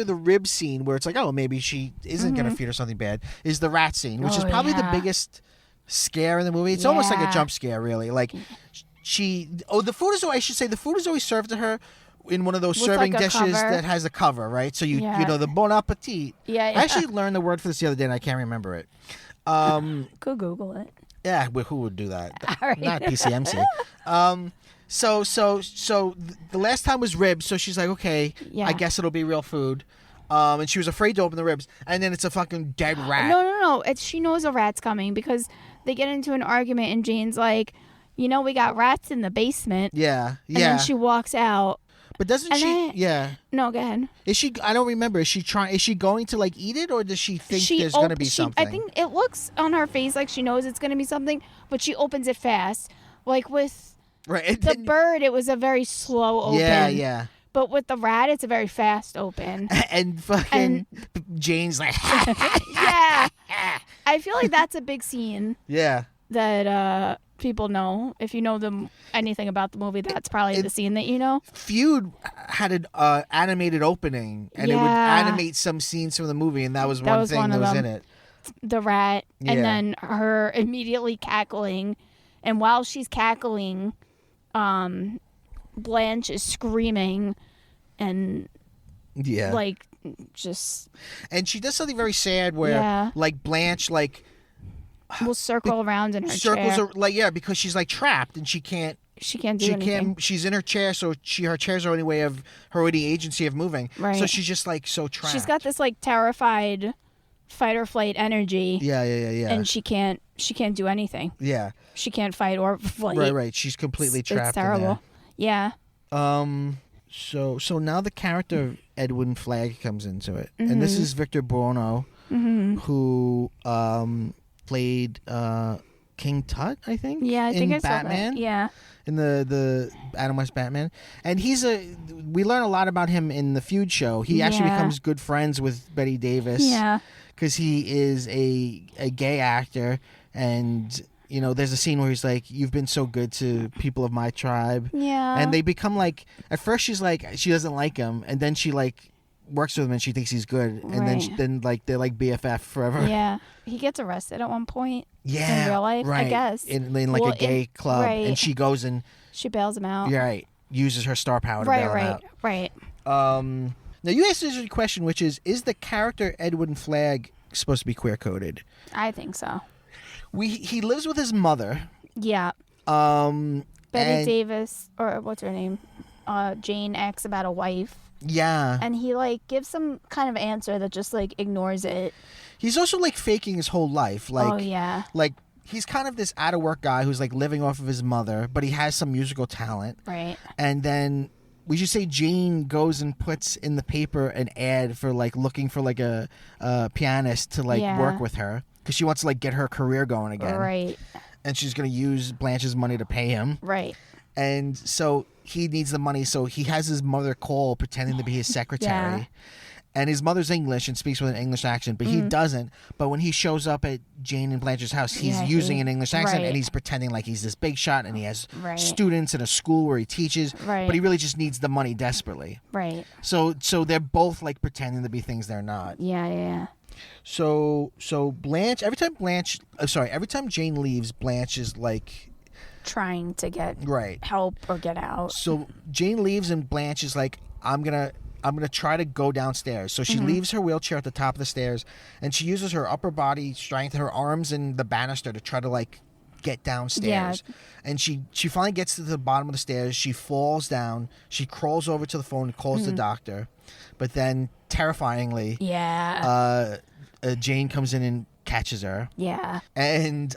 rib scene where it's like, maybe she isn't going to feed her something bad, is the rat scene, which is probably the biggest scare in the movie. It's almost like a jump scare, really. Like... the food is always served to her in one of those serving dishes that has a cover, right? So you know, the bon appetit. Yeah. I actually learned the word for this the other day and I can't remember it. Go Google it. Yeah, who would do that? All right. Not PCMC. So the last time was ribs, so she's like, okay, I guess it'll be real food. And she was afraid to open the ribs, and then it's a fucking dead rat. No. She knows a rat's coming because they get into an argument and Jane's like, we got rats in the basement. Yeah. And then she walks out. But doesn't she? No, go ahead. Is she? I don't remember. Is she going to like eat it, or does she think there's going to be something? I think it looks on her face like she knows it's going to be something, but she opens it fast. Like with the bird, it was a very slow open. Yeah. But with the rat, it's a very fast open. And fucking Jane's like, yeah. I feel like that's a big scene. Yeah. That people know. If you know anything about the movie, that's probably the scene that you know. Feud had an animated opening, and it would animate some scenes from the movie, and that was one thing that was in it. The rat, and then her immediately cackling, and while she's cackling, Blanche is screaming, and like just. And she does something very sad where, like Blanche, like. Will circle around in her chair. Because she's like trapped and she can't do anything. She's in her chair, so her chair's the only way of her only agency of moving. Right. So she's just like so trapped. She's got this like terrified fight or flight energy. Yeah. And she can't do anything. Yeah. She can't fight or flight. Right. She's completely trapped. It's terrible. Yeah. So now the character of Edwin Flagg comes into it, and this is Victor Buono, who played King Tut, I think. Yeah, I think I Batman. saw that. Yeah. In the Adam West Batman, and we learn a lot about him in the Feud show. He actually becomes good friends with Bette Davis. Yeah. Because he is a gay actor, and there's a scene where he's like, "You've been so good to people of my tribe." Yeah. And they become like, at first she's like, she doesn't like him, and then she like works with him and she thinks he's good, and then like they're like BFF forever. Yeah. He gets arrested at one point. Yeah. In real life, right. I guess. In like a gay club, and she goes and she bails him out. Yeah, right. Uses her star power to bail him out. Right. Now you asked this question, which is the character Edwin Flagg supposed to be queer coded? I think so. He lives with his mother. Yeah. Bette Davis, or what's her name? Jane asks about a wife. Yeah. And he like gives some kind of answer that just like ignores it. He's also like faking his whole life. Like, oh yeah. Like he's kind of this out of work guy who's like living off of his mother, but he has some musical talent. Right. And then we should say Jane goes and puts in the paper an ad for like looking for like a pianist to like work with her because she wants to like get her career going again. Right. And she's gonna use Blanche's money to pay him. Right. And so he needs the money, so he has his mother call pretending to be his secretary. And his mother's English and speaks with an English accent, but he doesn't. But when he shows up at Jane and Blanche's house, he's using an English accent, and he's pretending like he's this big shot, and he has students in a school where he teaches, but he really just needs the money desperately. Right. So they're both like pretending to be things they're not. Yeah. So Blanche, every time Jane leaves, Blanche is like trying to get right help or get out. So Jane leaves, and Blanche is like, I'm gonna try to go downstairs. So she leaves her wheelchair at the top of the stairs, and she uses her upper body strength, her arms and the banister to try to like get downstairs. Yeah. And she finally gets to the bottom of the stairs. She falls down. She crawls over to the phone and calls the doctor. But then, terrifyingly, Jane comes in and catches her. Yeah. And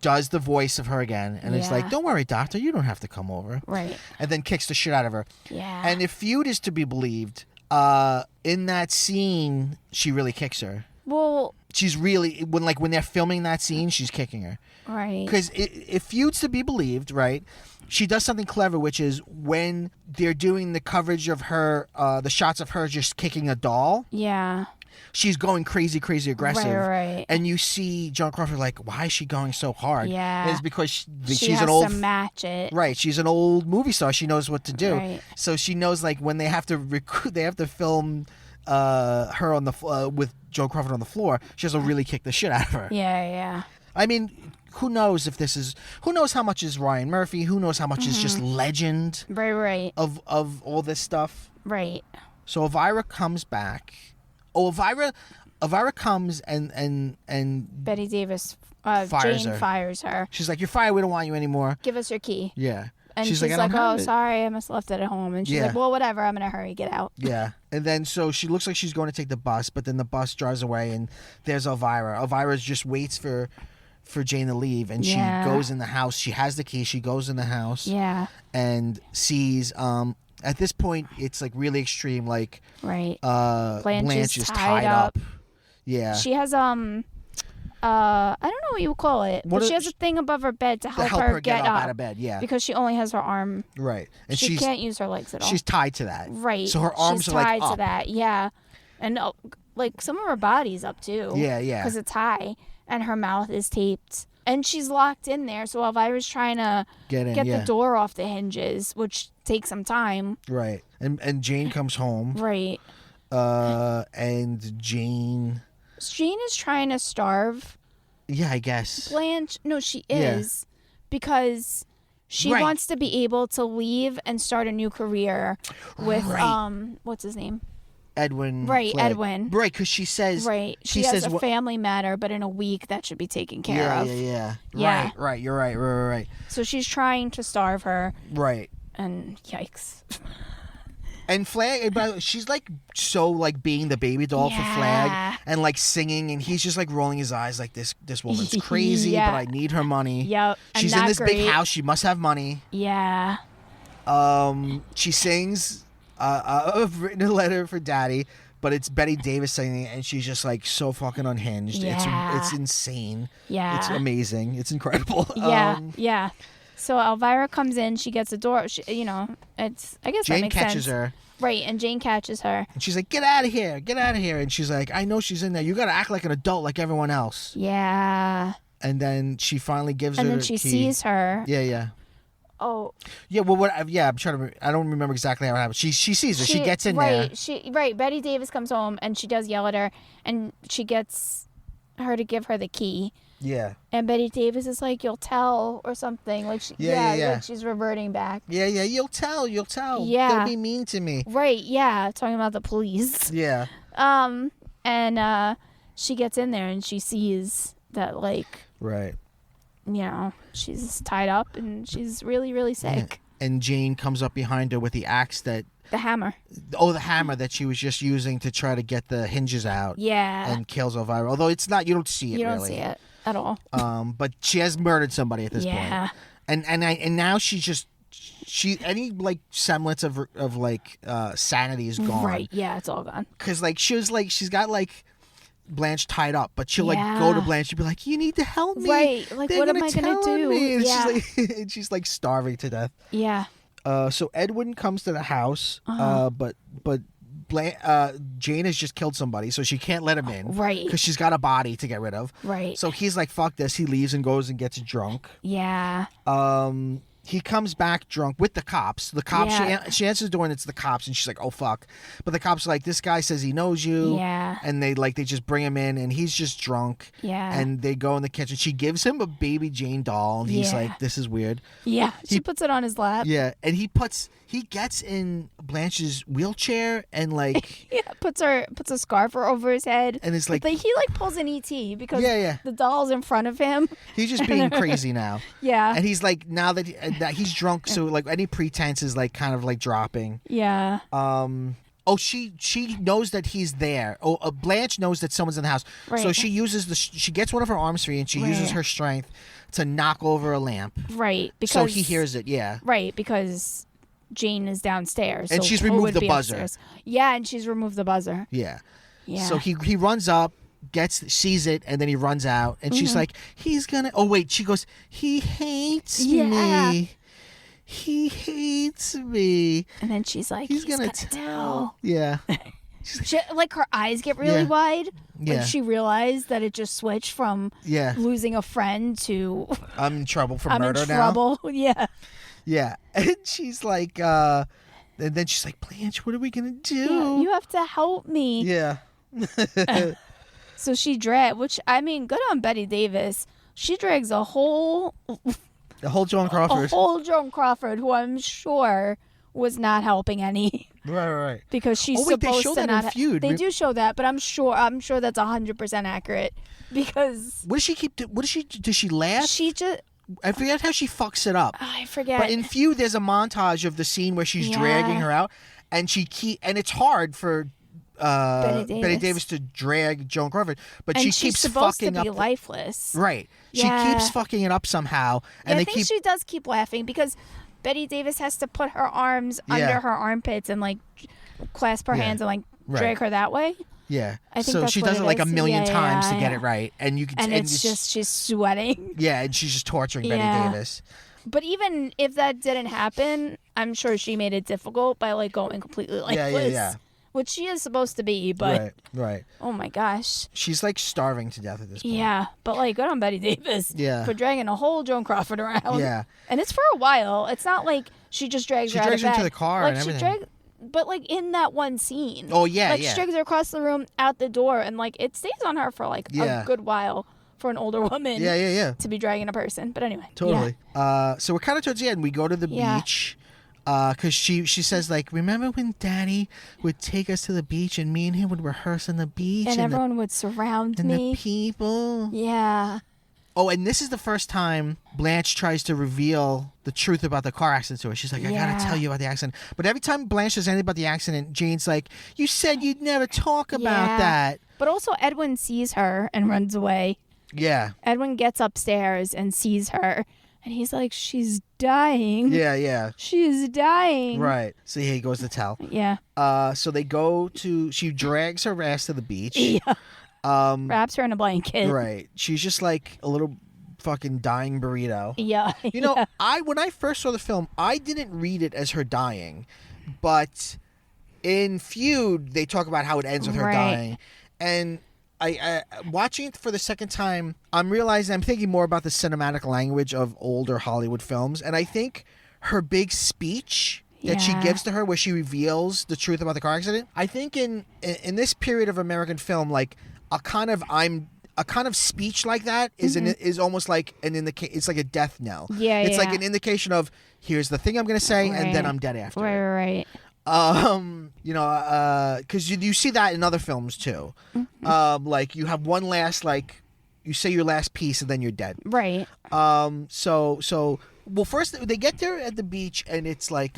does the voice of her again, and it's like, don't worry, doctor, you don't have to come over. Right. And then kicks the shit out of her. Yeah. And if Feud is to be believed, in that scene, she really kicks her. Well, she's really, when they're filming that scene, she's kicking her. Right. Because if Feud's to be believed, right, she does something clever, which is when they're doing the coverage of her, the shots of her just kicking a doll. Yeah. She's going crazy aggressive. Right. And you see Joan Crawford like, why is she going so hard? Yeah. And it's because she she's has an old... to match it. Right. She's an old movie star. She knows what to do. Right. So she knows, like, when they have to film her on the with Joan Crawford on the floor, she has to really kick the shit out of her. Yeah. I mean, who knows who knows how much is Ryan Murphy? Who knows how much is just legend? Right. Of all this stuff. Right. So Elvira comes back. Oh, Elvira comes and Bette Davis, fires Jane her. fires her. She's like, "You're fired. We don't want you anymore. Give us your key." Yeah. And she's like, "Oh, sorry, I must have left it at home." And she's like, "Well, whatever. I'm in a hurry. Get out." Yeah. And then so she looks like she's going to take the bus, but then the bus drives away, and there's Elvira. Elvira just waits for Jane to leave, and she goes in the house. She has the key. She goes in the house. Yeah. And sees. At this point, it's like really extreme. Like, right. Blanche is tied up. Yeah. She has I don't know what you would call it, but she has a thing above her bed to help her get up out of bed. Yeah. Because she only has her arm. Right. And she can't use her legs at all. She's tied to that. Right. So her arms are like up. She's tied to that. Yeah. And like some of her body's up too. Yeah. Because it's high, and her mouth is taped. And she's locked in there, so Elvira's trying to get the door off the hinges, which takes some time. Right. And Jane comes home. Right. And Jane is trying to starve. Yeah, I guess. Blanche, no, she is. Because she wants to be able to leave and start a new career with, what's his name? Edwin. Right, Flagg. Edwin. Right, because she says... Right. She has a family matter, but in a week that should be taken care of. Yeah. Right, you're right. Right. So she's trying to starve her. Right. And yikes. And Flagg, she's like so like being the baby doll for Flagg and like singing, and he's just like rolling his eyes like this woman's crazy, but I need her money. Yep. She's in this big house. She must have money. Yeah. She sings I've written a letter for Daddy, but it's Bette Davis singing it, and she's just like so fucking unhinged. Yeah. It's insane. Yeah. It's amazing. It's incredible. Yeah. So Elvira comes in. She gets a door. I guess Jane that makes catches sense. her. Right, and Jane catches her. And she's like, get out of here. And she's like, I know she's in there. You got to act like an adult like everyone else. Yeah. And then she finally gives her the key. And then she sees her. Yeah. Oh. Yeah, well, I'm trying to... I don't remember exactly how it happened. She sees her. She gets in there. Bette Davis comes home, and she does yell at her, and she gets her to give her the key. Yeah. And Bette Davis is like, you'll tell, or something. Like like she's reverting back. Yeah, you'll tell. Yeah. They'll be mean to me. Right, yeah. Talking about the police. Yeah. And she gets in there and she sees that, like... Right. You know, she's tied up and she's really, really sick. Yeah. And Jane comes up behind her with the axe that... The hammer. Oh, the hammer that she was just using to try to get the hinges out. Yeah. And kills Elvira. Although it's not... You don't see it, You don't really. see it at all. But she has murdered somebody at this point. Yeah. And now she's just... any like semblance of like sanity is gone. Right, yeah, it's all gone. Because like she's got like Blanche tied up, but she'll like go to Blanche and be like, you need to help me. Right, like what am I gonna do? And she's like starving to death. Yeah. So Edwin comes to the house, but Jane has just killed somebody, so she can't let him in. Right. Because she's got a body to get rid of. Right. So he's like, fuck this. He leaves and goes and gets drunk. Yeah. He comes back drunk with the cops. The cops, Yeah. she answers the door and it's the cops, and she's like, oh, fuck. But the cops are like, this guy says he knows you. Yeah. And they just bring him in, and he's just drunk. Yeah. And they go in the kitchen. She gives him a baby Jane doll, and he's Yeah. like, this is weird. Yeah. She puts it on his lap. Yeah. And he gets in Blanche's wheelchair and like... Yeah, puts a scarf over his head. And it's like... But he like pulls an ET because Yeah. the doll's in front of him. He's just being crazy now. Yeah. And he's like, now that he's drunk, so like any pretense is like kind of like dropping. Yeah. Oh, she knows that he's there. Oh, Blanche knows that someone's in the house. Right. So she uses she gets one of her arms free, and she uses her strength to knock over a lamp. Right. Because So he hears it. Yeah. Right, because Jane is downstairs. And so she's who removed would the be buzzer. upstairs? Yeah, and she's removed the buzzer. Yeah. Yeah. So he runs up, sees it, and then he runs out, and she's like, he's gonna. Oh wait, she goes, he hates me. He hates me. And then she's like, he's gonna tell. Yeah. She, like her eyes get really wide. Yeah. Like she realized that it just switched from losing a friend to I'm in trouble for I'm murder in trouble. Now. Yeah. Yeah. And she's like, and then she's like, Blanche, what are we gonna do? Yeah, you have to help me. Yeah. So she which I mean, good on Bette Davis. She drags the whole Joan Crawford. Who I'm sure was not helping any. Right. Because she's supposed they show to that not. in Feud. They do show that, but I'm sure that's 100% accurate because. What does she laugh? She just. I forget how she fucks it up. I forget. But in Feud, there's a montage of the scene where she's dragging her out, and and it's hard for Bette Davis to drag Joan Crawford, but she keeps fucking up. To be lifeless. Right. Yeah. She keeps fucking it up somehow, and I think she does keep laughing because Bette Davis has to put her arms under her armpits and like clasp her hands and like drag her that way. Yeah. I think so that's she what does it like a million times to get it right, and you can. And it's just she's sweating. Yeah, and she's just torturing Bette Davis. But even if that didn't happen, I'm sure she made it difficult by like going completely lifeless. Yeah. Which she is supposed to be, but right. Oh my gosh, she's like starving to death at this point. Yeah, but like good on Bette Davis. Yeah. For dragging a whole Joan Crawford around. Yeah. And it's for a while. It's not like she just drags her out of bed. She drags her to the car like and everything. She drags. But like in that one scene. Oh yeah, like she drags her across the room out the door, and like it stays on her for like a good while for an older woman. Yeah. To be dragging a person, but anyway. Totally. Yeah. So we're kind of towards the end. We go to the beach. Because she says, like, remember when Daddy would take us to the beach and me and him would rehearse on the beach? And everyone would surround me. And the people. Yeah. Oh, and this is the first time Blanche tries to reveal the truth about the car accident to her. She's like, I gotta tell you about the accident. But every time Blanche says anything about the accident, Jane's like, you said you'd never talk about that. But also Edwin sees her and runs away. Yeah. Edwin gets upstairs and sees her. And he's like, she's dying. Yeah. She's dying. Right. So he goes to tell. Yeah. So they she drags her ass to the beach. Yeah. Wraps her in a blanket. Right. She's just like a little fucking dying burrito. Yeah. You know, when I first saw the film, I didn't read it as her dying. But in Feud, they talk about how it ends with her dying. And I watching it for the second time, I'm thinking more about the cinematic language of older Hollywood films, and I think her big speech that she gives to her, where she reveals the truth about the car accident, I think in this period of American film, like a kind of speech like that is almost like it's like a death knell. Yeah, it's like an indication of here's the thing I'm going to say, and then I'm dead after. Right. You know, because you see that in other films too. Like you have one last, like you say your last piece and then you're dead. Right. So well, first they get there at the beach and it's like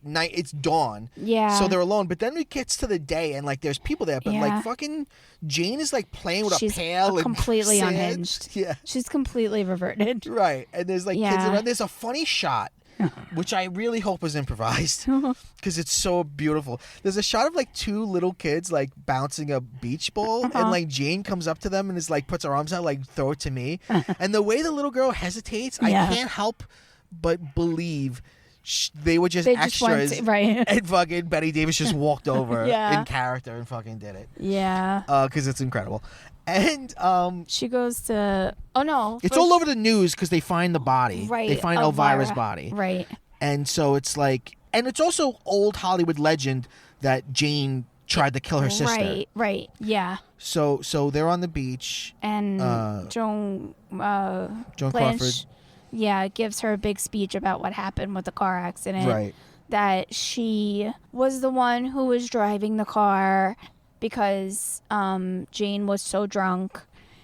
night, it's dawn. Yeah. So they're alone, but then it gets to the day and like there's people there, but like fucking Jane is like playing with a pail and completely sand. Unhinged. Yeah. She's completely reverted. Right. And there's like kids around. There's a funny shot. Which I really hope was improvised because it's so beautiful. There's a shot of like two little kids like bouncing a beach ball and like Jane comes up to them and is like puts her arms out like throw it to me. And the way the little girl hesitates, I can't help but believe they were just They just went extras, right. and fucking Bette Davis just walked over Yeah. in character and fucking did it. Yeah. Because it's incredible. And She goes to. Oh no. it's all over the news because they find the body. Right. They find Elvira's body. Right. And so it's like, and it's also old Hollywood legend that Jane tried to kill her sister. Right. Right. Yeah. So they're on the beach. And Joan Joan Blanche, Crawford. yeah, gives her a big speech about what happened with the car accident. Right. That she was the one who was driving the car because Jane was so drunk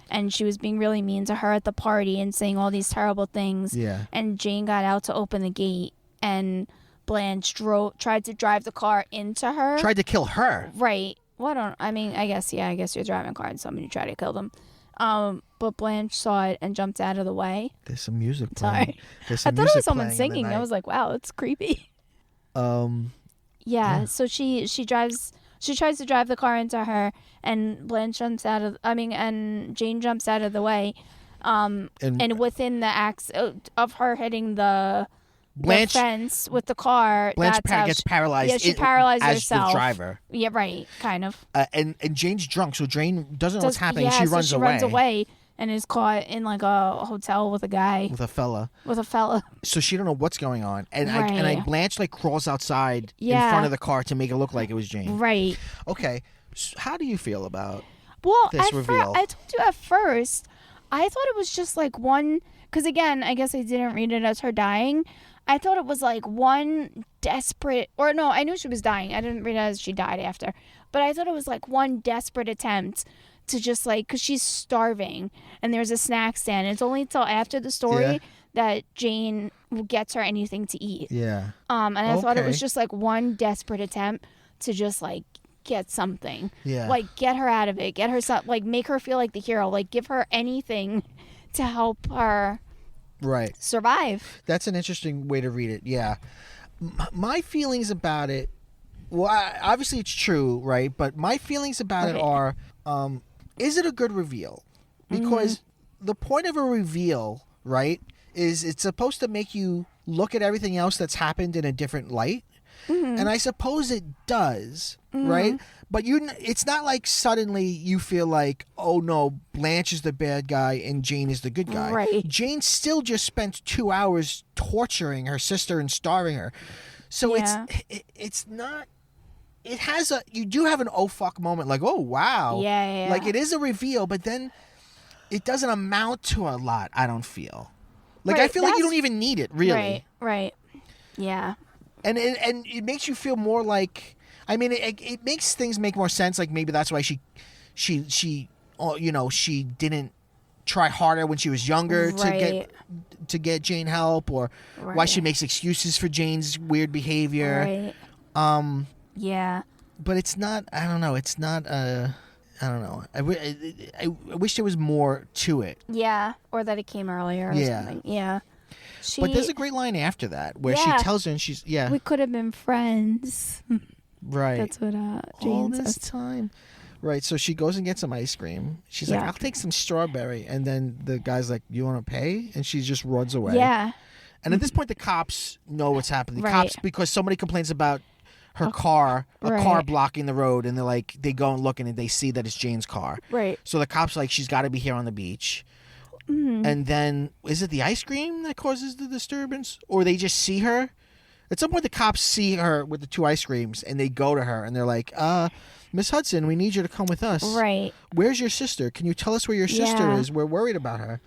and she was being really mean to her at the party and saying all these terrible things. Yeah. And Jane got out to open the gate and Blanche tried to drive the car into her. Tried to kill her. Right. Well, I guess you're driving a car and somebody tried to kill them. But Blanche saw it and jumped out of the way. There's some music playing. Sorry. There's I some thought it music was someone playing in the singing. I night. was like, wow, it's creepy. Yeah, so she tries to drive the car into her and Blanche jumps and Jane jumps out of the way. And within the acts of her hitting the fence with the car, Blanche that's how gets paralyzed. Yeah, she paralyzed as herself. the driver. Yeah, right, kind of. And Jane's drunk, so Jane doesn't know what's happening. Yeah, she so runs she away. runs away and is caught in like a hotel with a guy. With a fella. So she don't know what's going on. And Right. Blanche like crawls outside in Yeah. front of the car to make it look like it was Jane. Right. Okay. So how do you feel about Well, this reveal? I told you at first, I thought it was just like one, because again, I guess I didn't read it as her dying. I thought it was like one desperate, or no, I knew she was dying. I didn't realize she died after. But I thought it was like one desperate attempt to just like, because she's starving and there's a snack stand. It's only until after the story that Jane gets her anything to eat. Yeah. And I thought it was Okay. just like one desperate attempt to just like get something. Yeah. Like get her out of it, get her some, like make her feel like the hero, like give her anything to help her Right. survive. That's an interesting way to read it. Yeah. My feelings about it, well, obviously it's true, right? But my feelings about it are, is it a good reveal? Because the point of a reveal, right, is it's supposed to make you look at everything else that's happened in a different light. And I suppose it does, right? But it's not like suddenly you feel like, oh no, Blanche is the bad guy and Jane is the good guy. Right. Jane still just spent 2 hours torturing her sister and starving her. So Yeah. it's not. It has you do have an oh fuck moment, like, oh wow. Yeah. Like it is a reveal, but then it doesn't amount to a lot, I don't feel. Like I Right, feel like you that's- don't even need it, really. Right. Yeah. And it makes you feel more like, I mean, it makes things make more sense. Like maybe that's why she didn't try harder when she was younger to get Jane help, or why she makes excuses for Jane's weird behavior. Right. Yeah. But it's not. I don't know. It's not. I don't know. I wish there was more to it. Yeah. Or that it came earlier or something. Yeah. But there's a great line after that where she tells her, and she's we could have been friends. Right. That's what Jane all this says. time. Right, so she goes and gets some ice cream. She's like, I'll take some strawberry. And then the guy's like, you want to pay? And she just runs away. Yeah. And at this point, the cops know what's happening. The Right. cops, because somebody complains about her car, a car Right. blocking the road. And they go and look and they see that it's Jane's car. Right. So the cops are like, she's got to be here on the beach. And then, is it the ice cream that causes the disturbance? Or they just see her? At some point, the cops see her with the 2 ice creams, and they go to her, and they're like, Miss Hudson, we need you to come with us. Right. Where's your sister? Can you tell us where your sister is? We're worried about her.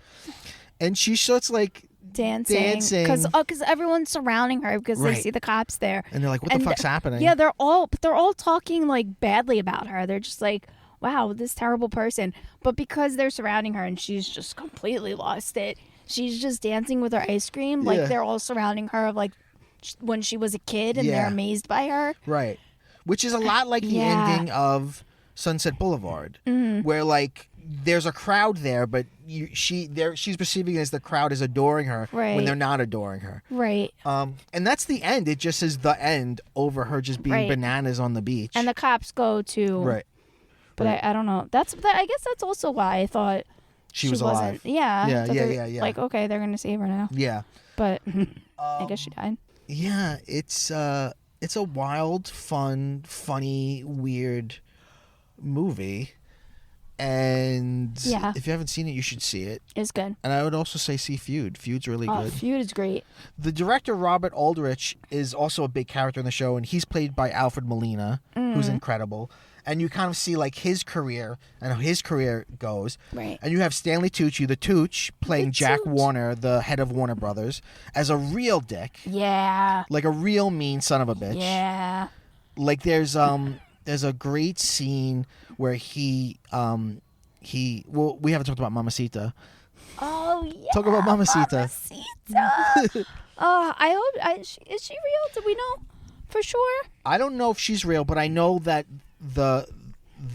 And she starts, like, dancing. Because everyone's surrounding her because they see the cops there. And they're like, what the fuck's happening? Yeah, they're all talking, like, badly about her. They're just like, wow, this terrible person. But because they're surrounding her and she's just completely lost it, she's just dancing with her ice cream. Like, they're all surrounding her, like, when she was a kid, and they're amazed by her. Right. Which is a lot like the ending of Sunset Boulevard, where, like, there's a crowd there, but she's perceiving it as the crowd is adoring her when they're not adoring her. Right. And that's the end. It just says the end over her just being bananas on the beach. And the cops go to... Right. But I don't know. I guess that's also why I thought she was wasn't. alive. Yeah. Yeah. Like, okay, they're going to save her now. Yeah. But I guess she died. Yeah, it's a wild, fun, funny, weird movie. And Yeah. if you haven't seen it, you should see it. It's good. And I would also say see Feud. Feud's really good. Feud is great. The director, Robert Aldrich, is also a big character in the show, and he's played by Alfred Molina, who's incredible. And you kind of see like his career and how his career goes. Right. And you have Stanley Tucci, the Tooch, playing Jack Warner, the head of Warner Brothers, as a real dick. Yeah. Like a real mean son of a bitch. Yeah. Like there's a great scene where we haven't talked about Mamacita. Oh yeah. Talk about Mamacita. Mamacita. I hope is she real? Do we know for sure? I don't know if she's real, but I know that the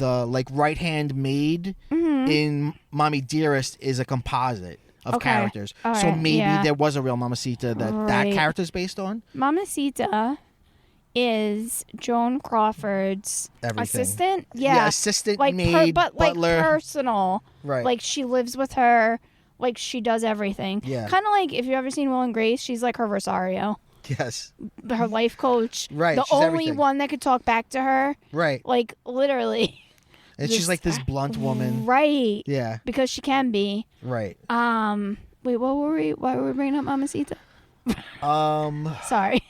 like right hand maid in Mommy Dearest is a composite of characters. All so right, maybe yeah. there was a real Mamacita that character's based on. Mamacita is Joan Crawford's Everything. assistant. Yeah, assistant, like maid, but butler. like personal. Right. Like she lives with her. Like she does everything. Yeah. Kind of like if you've ever seen Will and Grace, she's like her Rosario. Yes. Her life coach. Right, The she's only everything. one that could talk back to her. Right. Like literally. And she's like this blunt woman. Right. Yeah. Because she can be. Right. Wait, what were we? Why were we bringing up Mamacita? Sorry.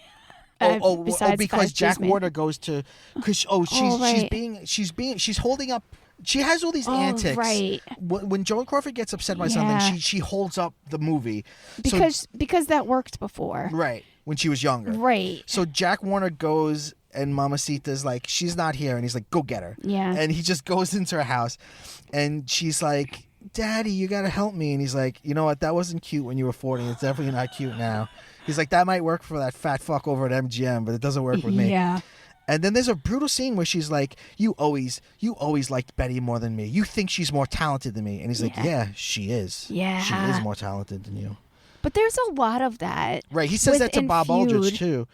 Because Jack Warner goes to, she's right. she's holding up. She has all these antics. Right. When Joan Crawford gets upset by something, she holds up the movie. Because that worked before. Right. When she was younger. Right. So Jack Warner goes and Mamacita's like, she's not here, and he's like, go get her. Yeah. And he just goes into her house, and she's like, Daddy, you gotta help me. And he's like, you know what? That wasn't cute when you were 40. It's definitely not cute now. He's like, that might work for that fat fuck over at MGM, but it doesn't work with me. Yeah. And then there's a brutal scene where she's like, you always liked Bette more than me. You think she's more talented than me. And he's like, yeah, she is. Yeah. She is more talented than you. But there's a lot of that. Right. He says that to Bob Aldrich, too.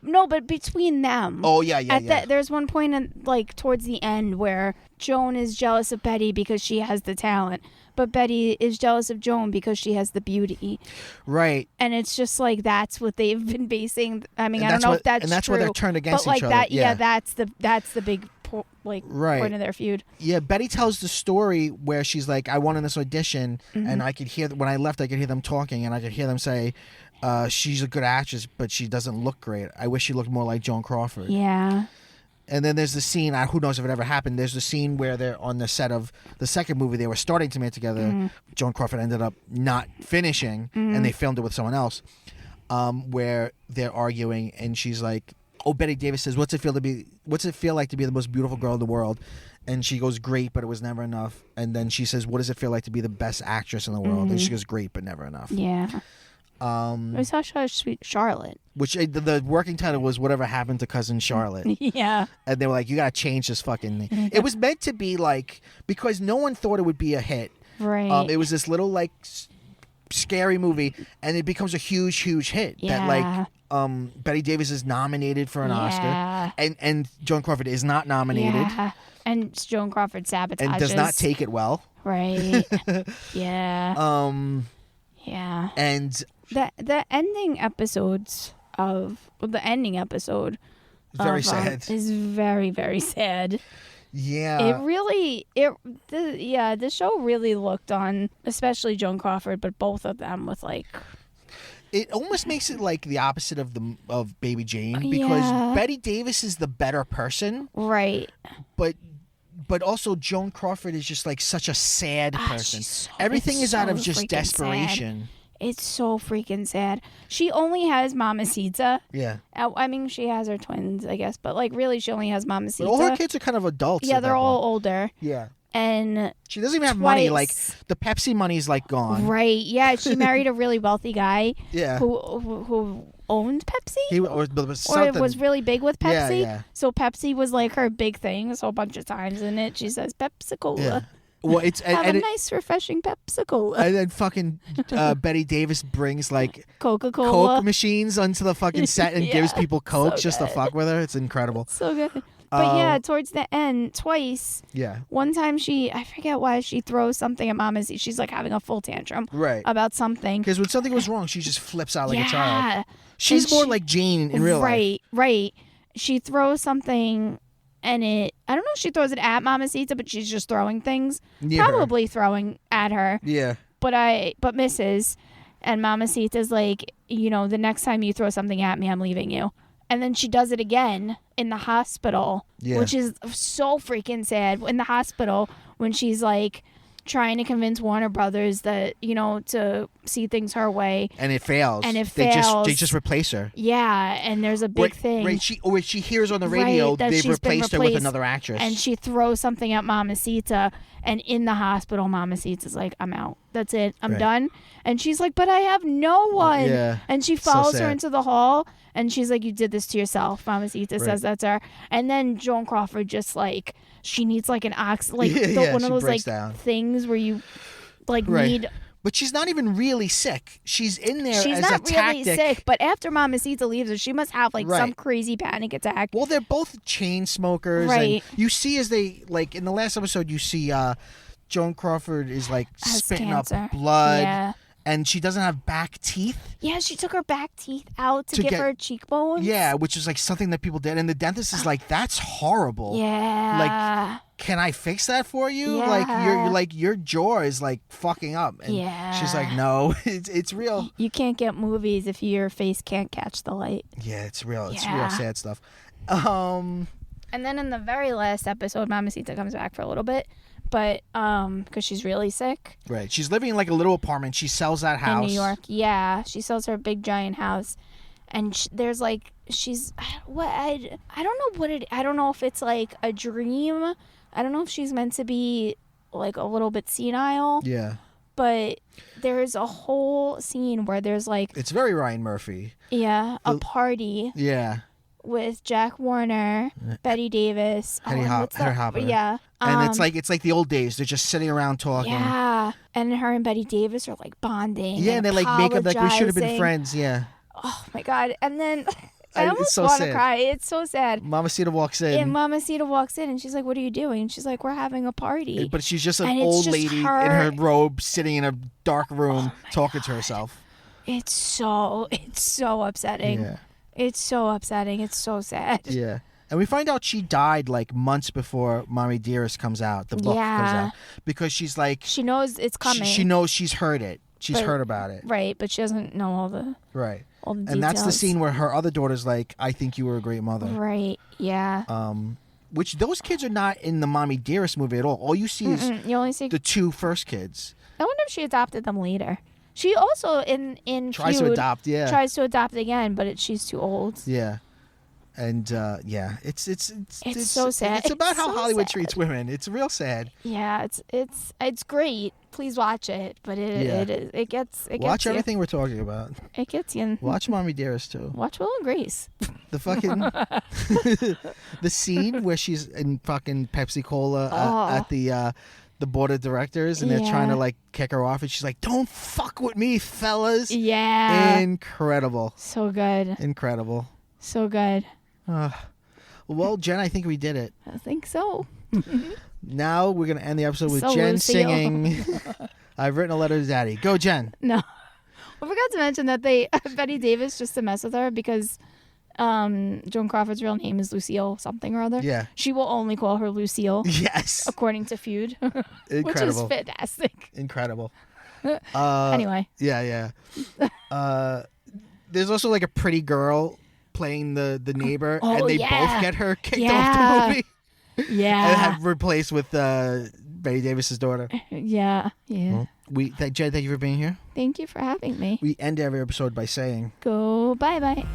No, but between them. Oh, yeah. There's one point towards the end where Joan is jealous of Bette because she has the talent, but Bette is jealous of Joan because she has the beauty. Right. And it's just like that's what they've been basing. I mean, I don't know if that's true. And that's where they're turned against but like each other. that, yeah, that's the big point of their feud. Yeah, Bette tells the story where she's like, I won in this audition, and I could hear when I left, I could hear them talking, and I could hear them say, she's a good actress, but she doesn't look great. I wish she looked more like Joan Crawford. Yeah. And then there's the scene, who knows if it ever happened, there's the scene where they're on the set of the second movie they were starting to make together. Joan Crawford ended up not finishing, and they filmed it with someone else, where they're arguing, and she's like, Bette Davis says, what's it feel like to be the most beautiful girl in the world? And she goes, great, but it was never enough. And then she says, what does it feel like to be the best actress in the world? And she goes, great, but never enough. Yeah. It was Hush Hush Sweet Charlotte. Which the working title was Whatever Happened to Cousin Charlotte. Yeah. And they were like, you got to change this fucking thing. It was meant to be like, because no one thought it would be a hit. Right. It was this little like scary movie, and it becomes a huge hit. Yeah. That like Bette Davis is nominated for an Oscar, and Joan Crawford is not nominated. Yeah. And Joan Crawford sabotages. And does not take it well. Right. Yeah. Yeah. And the ending episode very sad. Is very, very sad. Yeah. The show really looked on, especially Joan Crawford, but both of them with like. It almost makes it like the opposite of Baby Jane, because Bette Davis is the better person. Right. But also Joan Crawford is just like such a sad person. Everything is so out of just freaking desperation. Sad. It's so freaking sad. She only has Mamacita. Yeah. I mean, she has her twins, I guess, but like really, she only has Mamacita. But all her kids are kind of adults. Yeah, they're all older. Yeah. And she doesn't even have money. Like the Pepsi money's like gone. Right. Yeah. She married a really wealthy guy. Yeah. Who owned Pepsi? He was really big with Pepsi. Yeah. So Pepsi was like her big thing. So a bunch of times in it, she says Pepsi Cola. Yeah. Well, it's have a nice, refreshing Pepsi Cola. And then fucking Bette Davis brings like Coca-Cola Coke machines onto the fucking set and gives people Coke just to fuck with her. It's incredible. So good. But yeah, towards the end, twice. Yeah. One time I forget why, she throws something at Mama Z. She's like having a full tantrum. Right. About something. Because when something goes wrong, she just flips out like a child. She's more like Jane in real life. Right. She throws something and I don't know if she throws it at Mamacita, but she's just throwing things. Probably throwing at her. Yeah. But misses. And Mamacita's like, the next time you throw something at me, I'm leaving you. And then she does it again in the hospital, which is so freaking sad. In the hospital, when she's like trying to convince Warner Brothers that, to see things her way. And it fails. They just replace her. Yeah, and there's a big thing. Right, she hears on the radio they've replaced her with another actress. And she throws something at Mamacita, and in the hospital, Mamacita's like, I'm out. That's it. I'm done. And she's like, but I have no one. Yeah. And she follows her into the hall, and she's like, you did this to yourself. Mamacita says that's her. And then Joan Crawford just like, she needs like an one of those like things where you like need. But she's not even really sick. She's in there she's as not a tactic. Really sick, but after Mamacita leaves her, she must have like some crazy panic attack. Well, they're both chain smokers. Right. And you see as they, like, in the last episode, you see Joan Crawford is like spitting up blood. Yeah. And she doesn't have back teeth. Yeah, she took her back teeth out to give her cheekbones. Yeah, which is like something that people did. And the dentist is like, that's horrible. Yeah. Like, can I fix that for you? Yeah. Like your jaw is like fucking up. And she's like, no, it's real. You can't get movies if your face can't catch the light. Yeah, it's real. It's real sad stuff. And then in the very last episode, Mamacita comes back for a little bit. But because she's really sick. Right. She's living in like a little apartment. She sells that house. In New York. Yeah. She sells her big giant house. And there's like, I don't know if it's like a dream. I don't know if she's meant to be like a little bit senile. Yeah. But there's a whole scene where there's like. It's very Ryan Murphy. Yeah. A party. Yeah. With Jack Warner, Bette Davis, Hetty Hopper. Yeah. And it's like the old days. They're just sitting around talking. Yeah. And her and Bette Davis are like bonding. Yeah, and they like make up like we should have been friends. Yeah. Oh my God. And then I almost want to cry. It's so sad. Mamacita walks in. And Mamacita walks in and she's like, what are you doing? And she's like, we're having a party. But she's just an old lady in her robe sitting in a dark room talking to herself. It's so upsetting. Yeah. It's so upsetting. It's so sad. Yeah. And we find out she died like months before Mommy Dearest comes out. The book comes out. Because she's like... She knows it's coming. She knows she's heard it. She's heard about it. Right, but she doesn't know all the... Right. All the details. And that's the scene where her other daughter's like, I think you were a great mother. Right, yeah. Which those kids are not in the Mommy Dearest movie at all. All you see is you only see the two first kids. I wonder if she adopted them later. She also in tries Feud, to adopt, yeah. Tries to adopt again, but she's too old. Yeah, and it's so sad. It's about how Hollywood sad. Treats women. It's real sad. Yeah, it's great. Please watch it, but it gets watch you. everything we're talking about. It gets you. Watch Mommy Dearest too. Watch Will and Grace. The fucking the scene where she's in fucking Pepsi Cola at the board of directors, and they're trying to like kick her off, and she's like, don't fuck with me, fellas. Yeah. Incredible. So good. Incredible. So good. Well, Jen, I think we did it. I think so. Now we're going to end the episode with Jen Lucille. singing I've Written a Letter to Daddy. Go, Jen. No. I forgot to mention that Bette Davis, just to mess with her, because Joan Crawford's real name is Lucille something or other. Yeah. She will only call her Lucille. Yes. According to Feud. Incredible. Which is fantastic. Incredible. Anyway. Yeah. There's also like a pretty girl playing the neighbor, and they both get her kicked off the movie. Yeah. And have replaced with Bette Davis's daughter. Yeah. Well, Jen, thank you for being here. Thank you for having me. We end every episode by saying, go bye-bye.